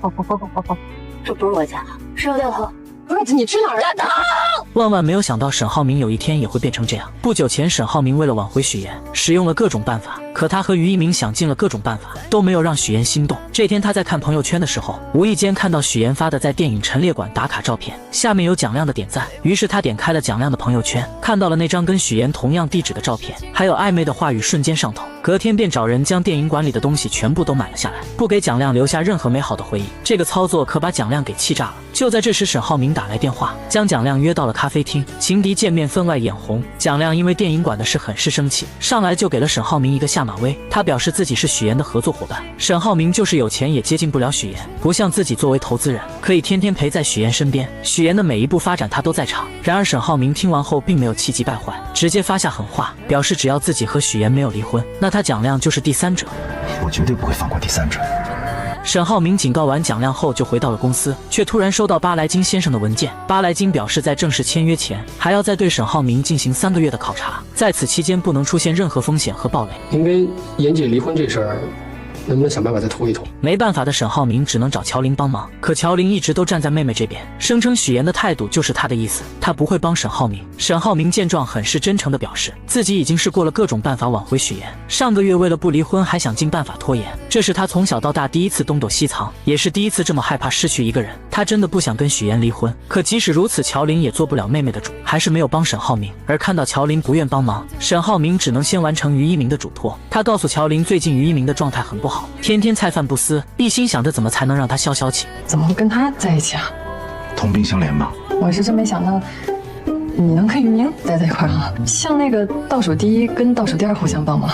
这不是我家，是有点疼。不是你去哪儿了？万万没有想到沈浩明有一天也会变成这样。不久前，沈浩明为了挽回许岩，使用了各种办法，可他和于一鸣想尽了各种办法，都没有让许岩心动。这天他在看朋友圈的时候，无意间看到许岩发的在电影陈列馆打卡照片，下面有蒋亮的点赞，于是他点开了蒋亮的朋友圈，看到了那张跟许岩同样地址的照片，还有暧昧的话语，瞬间上头。隔天便找人将电影馆里的东西全部都买了下来，不给蒋亮留下任何美好的回忆。这个操作可把蒋亮给气炸了。就在这时，沈浩明打来电话，将蒋亮约到了咖啡厅。情敌见面分外眼红，蒋亮因为电影馆的事很是生气，上来就给了沈浩明一个下马威。他表示自己是许岩的合作伙伴，沈浩明就是有钱也接近不了许岩，不像自己作为投资人可以天天陪在许岩身边，许岩的每一步发展他都在场。然而沈浩明听完后并没有气急败坏，直接发下狠话，表示只要自己和许岩没有离婚，那他蒋亮就是第三者。我绝对不会放过第三者。沈浩明警告完蒋亮后就回到了公司，却突然收到巴莱金先生的文件。巴莱金表示在正式签约前还要再对沈浩明进行3个月的考察，在此期间不能出现任何风险和暴雷。您跟妍姐离婚这事儿能不能想办法再拖一拖？没办法的沈浩明只能找乔林帮忙，可乔林一直都站在妹妹这边，声称许岩的态度就是他的意思，他不会帮沈浩明。沈浩明见状很是真诚地表示自己已经试过了各种办法挽回许岩，上个月为了不离婚还想尽办法拖延，这是他从小到大第一次东躲西藏，也是第一次这么害怕失去一个人。他真的不想跟许岩离婚，可即使如此，乔林也做不了妹妹的主，还是没有帮沈浩明。而看到乔林不愿帮忙，沈浩明只能先完成于一鸣的嘱托。他告诉乔林最近于一鸣的状态很不好，天天菜饭不思，一心想着怎么才能让他消消气。怎么跟他在一起啊？同病相怜吗？我是真没想到你能跟于明待在一块儿啊！像那个倒数第一跟倒数第二互相帮忙，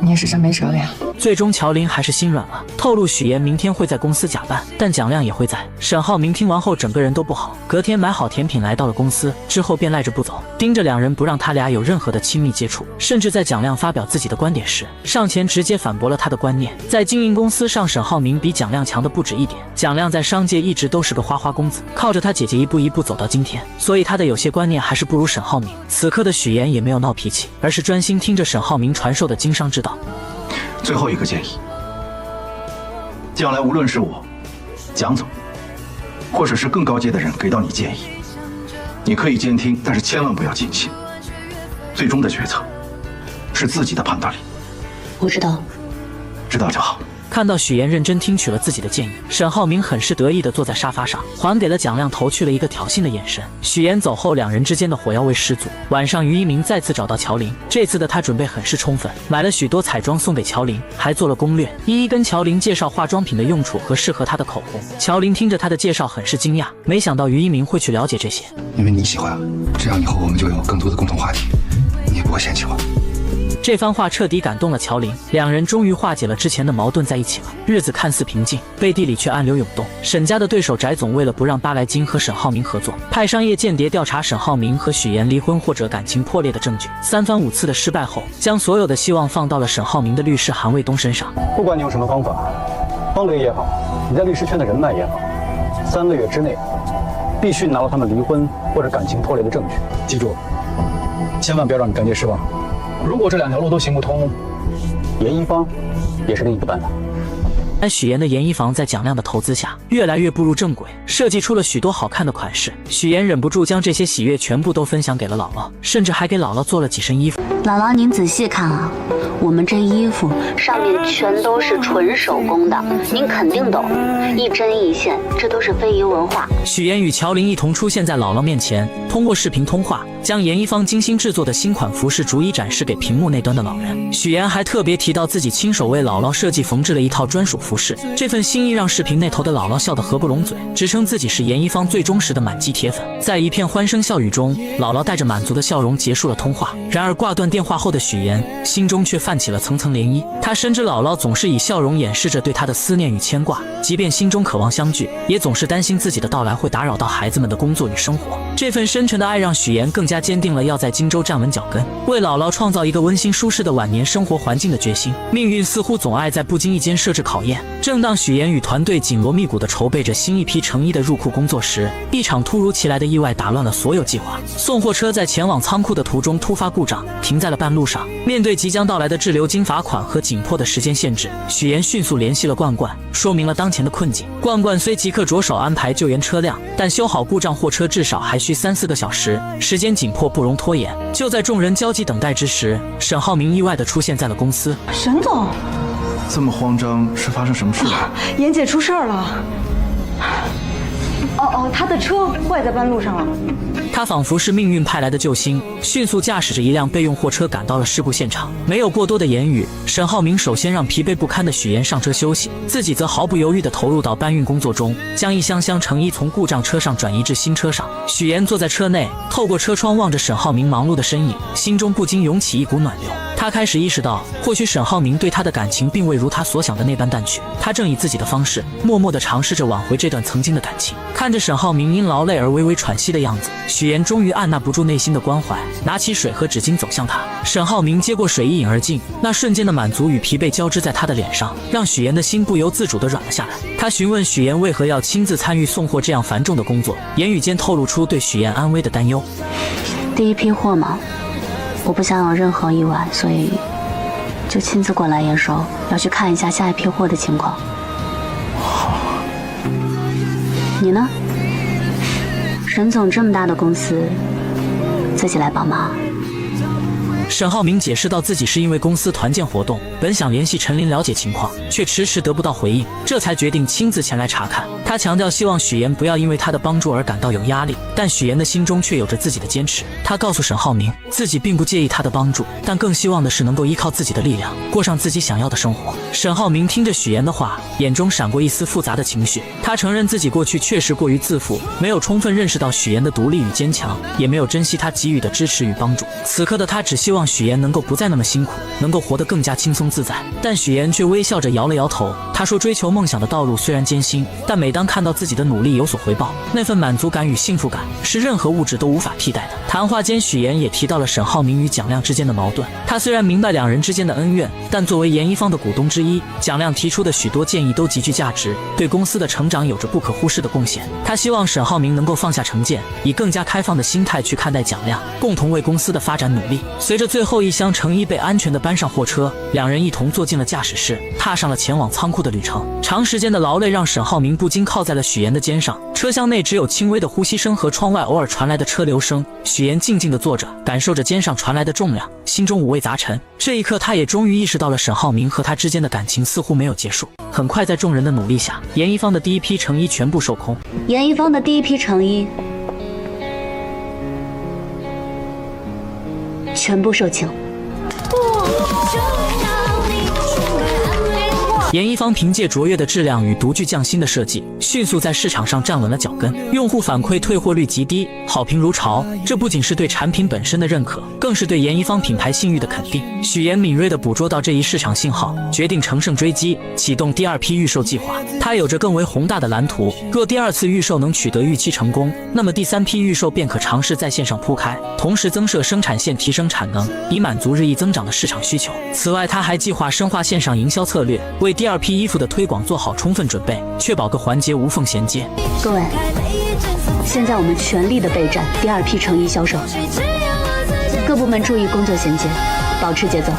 你也是真没辙了呀。最终乔林还是心软了，透露许岩明天会在公司假扮，但蒋亮也会在。沈浩明听完后整个人都不好，隔天买好甜品来到了公司，之后便赖着不走，盯着两人不让他俩有任何的亲密接触，甚至在蒋亮发表自己的观点时，上前直接反驳了他的观念。在经营公司上，沈浩明比蒋亮强的不止一点。蒋亮在商界一直都是个花花公子，靠着他姐姐一步一步走到今天，所以他的有些观念还是不如沈浩明。此刻的许岩也没有闹脾气，而是专心听着沈浩明传授的经商之道。最后一个建议，将来无论是我、蒋总，或者是更高阶的人给到你建议，你可以监听，但是千万不要轻信。最终的决策是自己的判断力。我知道了，知道就好。看到许岩认真听取了自己的建议，沈浩明很是得意地坐在沙发上，还给了蒋亮投去了一个挑衅的眼神。许岩走后，两人之间的火药味十足。晚上，于一鸣再次找到乔林，这次的他准备很是充分，买了许多彩妆送给乔林，还做了攻略，一一跟乔林介绍化妆品的用处和适合他的口红。乔林听着他的介绍很是惊讶，没想到于一鸣会去了解这些。因为你喜欢，这样以后我们就有更多的共同话题，你也不会嫌弃我。这番话彻底感动了乔林，两人终于化解了之前的矛盾，在一起了。日子看似平静，背地里却暗流涌动。沈家的对手翟总为了不让巴莱金和沈浩明合作，派商业间谍调查沈浩明和许妍离婚或者感情破裂的证据。3番5次的失败后，将所有的希望放到了沈浩明的律师韩卫东身上。不管你用什么方法，方雷也好，你在律师圈的人脉也好，3个月之内必须拿到他们离婚或者感情破裂的证据。记住，千万不要让你干爹失望。如果这2条路都行不通，严一方也是另一个办法。但许妍的严一房在蒋亮的投资下越来越步入正轨，设计出了许多好看的款式。许妍忍不住将这些喜悦全部都分享给了姥姥，甚至还给姥姥做了几身衣服。姥姥，您仔细看啊，我们这衣服上面全都是纯手工的，您肯定懂，一针一线，这都是非遗文化。许妍与乔林一同出现在姥姥面前，通过视频通话，将严一方精心制作的新款服饰逐一展示给屏幕那端的老人。许妍还特别提到自己亲手为姥姥设计缝制了一套专属服饰，这份心意让视频那头的姥姥笑得合不拢嘴，直称自己是严一方最忠实的满级铁粉。在一片欢声笑语中，姥姥带着满足的笑容结束了通话。然而挂断电话后的许妍心中却泛起了层层涟漪，她深知姥姥总是以笑容掩饰着对她的思念与牵挂，即便心中渴望相聚，也总是担心自己的到来会打扰到孩子们的工作与生活。这份深沉的爱让许妍更加坚定了要在荆州站稳脚跟，为姥姥创造一个温馨舒适的晚年生活环境的决心。命运似乎总爱在不经意间设置考验。正当许妍与团队紧锣密鼓地筹备着新一批成衣的入库工作时，一场突如其来的意外打乱了所有计划。送货车在前往仓库的途中突发故障，停在了半路上。面对即将到来的滞留金罚款和紧迫的时间限制，许妍迅速联系了冠冠，说明了当前的困境。冠冠虽即刻着手安排救援车辆，但修好故障货车至少还需3-4个小时，时间紧迫不容拖延。就在众人焦急等待之时，沈浩明意外地出现在了公司。沈总，这么慌张，是发生什么事了？妍姐出事儿了。她的车坏在半路上了。他仿佛是命运派来的救星，迅速驾驶着一辆备用货车赶到了事故现场。没有过多的言语，沈浩明首先让疲惫不堪的许妍上车休息，自己则毫不犹豫地投入到搬运工作中，将一箱箱成衣从故障车上转移至新车上。许妍坐在车内，透过车窗望着沈浩明忙碌的身影，心中不禁涌起一股暖流。他开始意识到，或许沈浩明对他的感情并未如他所想的那般淡去，他正以自己的方式，默默地尝试着挽回这段曾经的感情。看着沈浩明因劳累而微微喘息的样子，许妍终于按捺不住内心的关怀，拿起水和纸巾走向他。沈浩明接过水一饮而尽，那瞬间的满足与疲惫交织在他的脸上，让许妍的心不由自主地软了下来。他询问许妍为何要亲自参与送货这样繁重的工作，言语间透露出对许妍安危的担忧。第一批货嘛，我不想有任何意外，所以就亲自过来验收，要去看一下下一批货的情况。你呢？沈总这么大的公司，自己来帮忙。沈浩明解释到，自己是因为公司团建活动，本想联系陈琳了解情况，却迟迟得不到回应，这才决定亲自前来查看。他强调希望许妍不要因为他的帮助而感到有压力，但许妍的心中却有着自己的坚持。他告诉沈浩明，自己并不介意他的帮助，但更希望的是能够依靠自己的力量，过上自己想要的生活。沈浩明听着许妍的话，眼中闪过一丝复杂的情绪。他承认自己过去确实过于自负，没有充分认识到许妍的独立与坚强，也没有珍惜他给予的支持与帮助。此刻的他只希望许妍能够不再那么辛苦，能够活得更加轻松自在。但许妍却微笑着摇了摇头，她说追求梦想的道路虽然艰辛，但每当看到自己的努力有所回报，那份满足感与幸福感是任何物质都无法替代的。谈话间，许妍也提到了沈浩明与蒋亮之间的矛盾。他虽然明白两人之间的恩怨，但作为严一方的股东之一，蒋亮提出的许多建议都极具价值，对公司的成长有着不可忽视的贡献。他希望沈浩明能够放下成见，以更加开放的心态去看待蒋亮，共同为公司的发展努力。随着最后一箱成衣被安全地搬上货车，两人一同坐进了驾驶室，踏上了前往仓库的旅程。长时间的劳累让沈浩明不禁靠在了许妍的肩上，车厢内只有轻微的呼吸声和窗外偶尔传来的车流声。许妍静静地坐着，感受着肩上传来的重量，心中五味杂陈。这一刻，他也终于意识到了沈浩明和他之间的感情似乎没有结束。很快，在众人的努力下，严一方的第一批成衣全部售空。严一方的第一批成衣全部售罄。严一方凭借卓越的质量与独具匠心的设计，迅速在市场上站稳了脚跟，用户反馈退货率极低，好评如潮。这不仅是对产品本身的认可，更是对严一方品牌信誉的肯定。许岩敏锐地捕捉到这一市场信号，决定乘胜追击，启动第2批预售计划。他有着更为宏大的蓝图，若第2次预售能取得预期成功，那么第3批预售便可尝试在线上铺开，同时增设生产线，提升产能，以满足日益增长的市场需求。此外，他还计划深化线上营销策略，为第2批衣服的推广做好充分准备，确保各环节无缝衔接。各位，现在我们全力的备战第2批成衣销售，各部门注意工作衔接，保持节奏。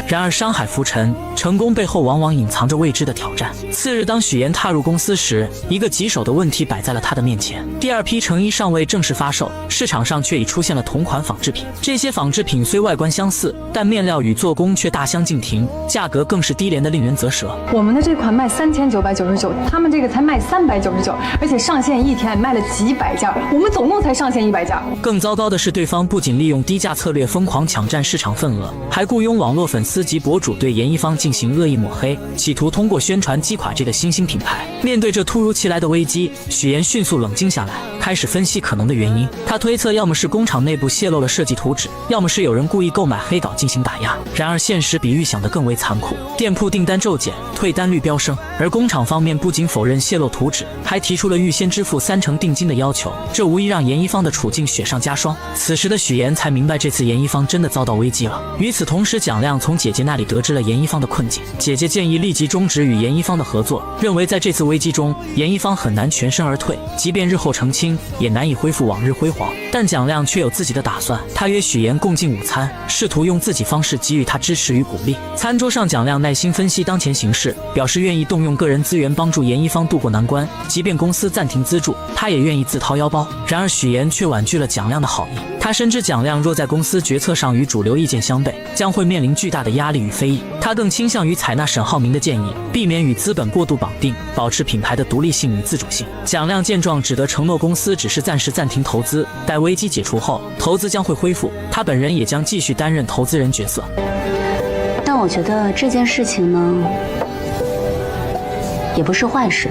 然而山海浮沉，成功背后往往隐藏着未知的挑战。次日，当许岩踏入公司时，一个棘手的问题摆在了他的面前。第2批成衣尚未正式发售，市场上却已出现了同款仿制品。这些仿制品虽外观相似，但面料与做工却大相径庭，价格更是低廉的令人啧舌。我们的这款卖3999，他们这个才卖399，而且上线1天卖了几百件，我们总共才上线100件。更糟糕的是，对方不仅利用低价策略疯狂抢占市场份额，还雇佣网络粉丝及博主对严一方进行恶意抹黑，企图通过宣传击垮这个新兴品牌。面对这突如其来的危机，许岩迅速冷静下来，开始分析可能的原因。他推测，要么是工厂内部泄露了设计图纸，要么是有人故意购买黑稿进行打压。然而现实比预想的更为残酷，店铺订单骤减，退单率飙升，而工厂方面不仅否认泄露图纸，还提出了预先支付30%定金的要求，这无疑让严一方的处境雪上加霜。此时的许岩才明白，这次严一方真的遭到危机了。与此同时，蒋亮从姐姐那里得知了严一方的困境，姐姐建议立即终止与严一方的合作，认为在这次危机中，严一方很难全身而退，即便日后澄清，也难以恢复往日辉煌。但蒋亮却有自己的打算，他约许岩共进午餐，试图用自己方式给予他支持与鼓励。餐桌上，蒋亮耐心分析当前形势，表示愿意动用个人资源帮助严一方渡过难关，即便公司暂停资助，他也愿意自掏腰包。然而许岩却婉拒了蒋亮的好意，他深知蒋亮若在公司决策上与主流意见相悖，将会面临巨大的压力与非议。他更倾向于采纳沈浩明的建议，避免与资本过度绑定，保持品牌的独立性与自主性。蒋亮见状，只得承诺公司只是暂时暂停投资，待危机解除后，投资将会恢复，他本人也将继续担任投资人角色。但我觉得这件事情呢，也不是坏事，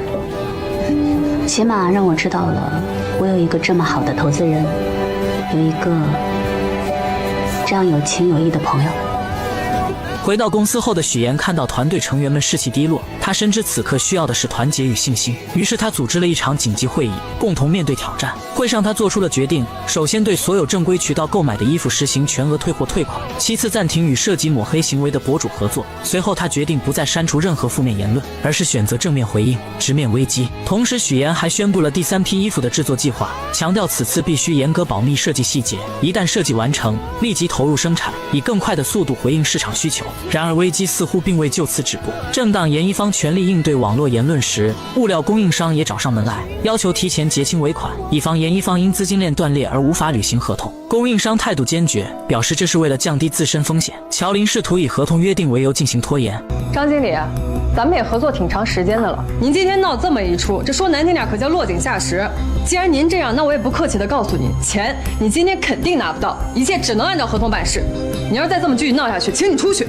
起码让我知道了我有一个这么好的投资人，有一个这样有情有义的朋友。回到公司后的许岩看到团队成员们士气低落，他深知此刻需要的是团结与信心，于是他组织了一场紧急会议，共同面对挑战。会上他做出了决定，首先对所有正规渠道购买的衣服实行全额退货退款，其次暂停与涉及抹黑行为的博主合作。随后他决定不再删除任何负面言论，而是选择正面回应，直面危机。同时许岩还宣布了第3批衣服的制作计划，强调此次必须严格保密设计细节，一旦设计完成，立即投入生产，以更快的速度回应市场需求。然而危机似乎并未就此止步，正当严一方全力应对网络言论时，物料供应商也找上门来，要求提前结清尾款，以防严一方因资金链断裂而无法履行合同。供应商态度坚决，表示这是为了降低自身风险。乔林试图以合同约定为由进行拖延。张经理，咱们也合作挺长时间的了，您今天闹这么一出，这说难听点可叫落井下石。既然您这样，那我也不客气的告诉你，钱你今天肯定拿不到，一切只能按照合同办事。你要是再这么继续闹下去，请你出去。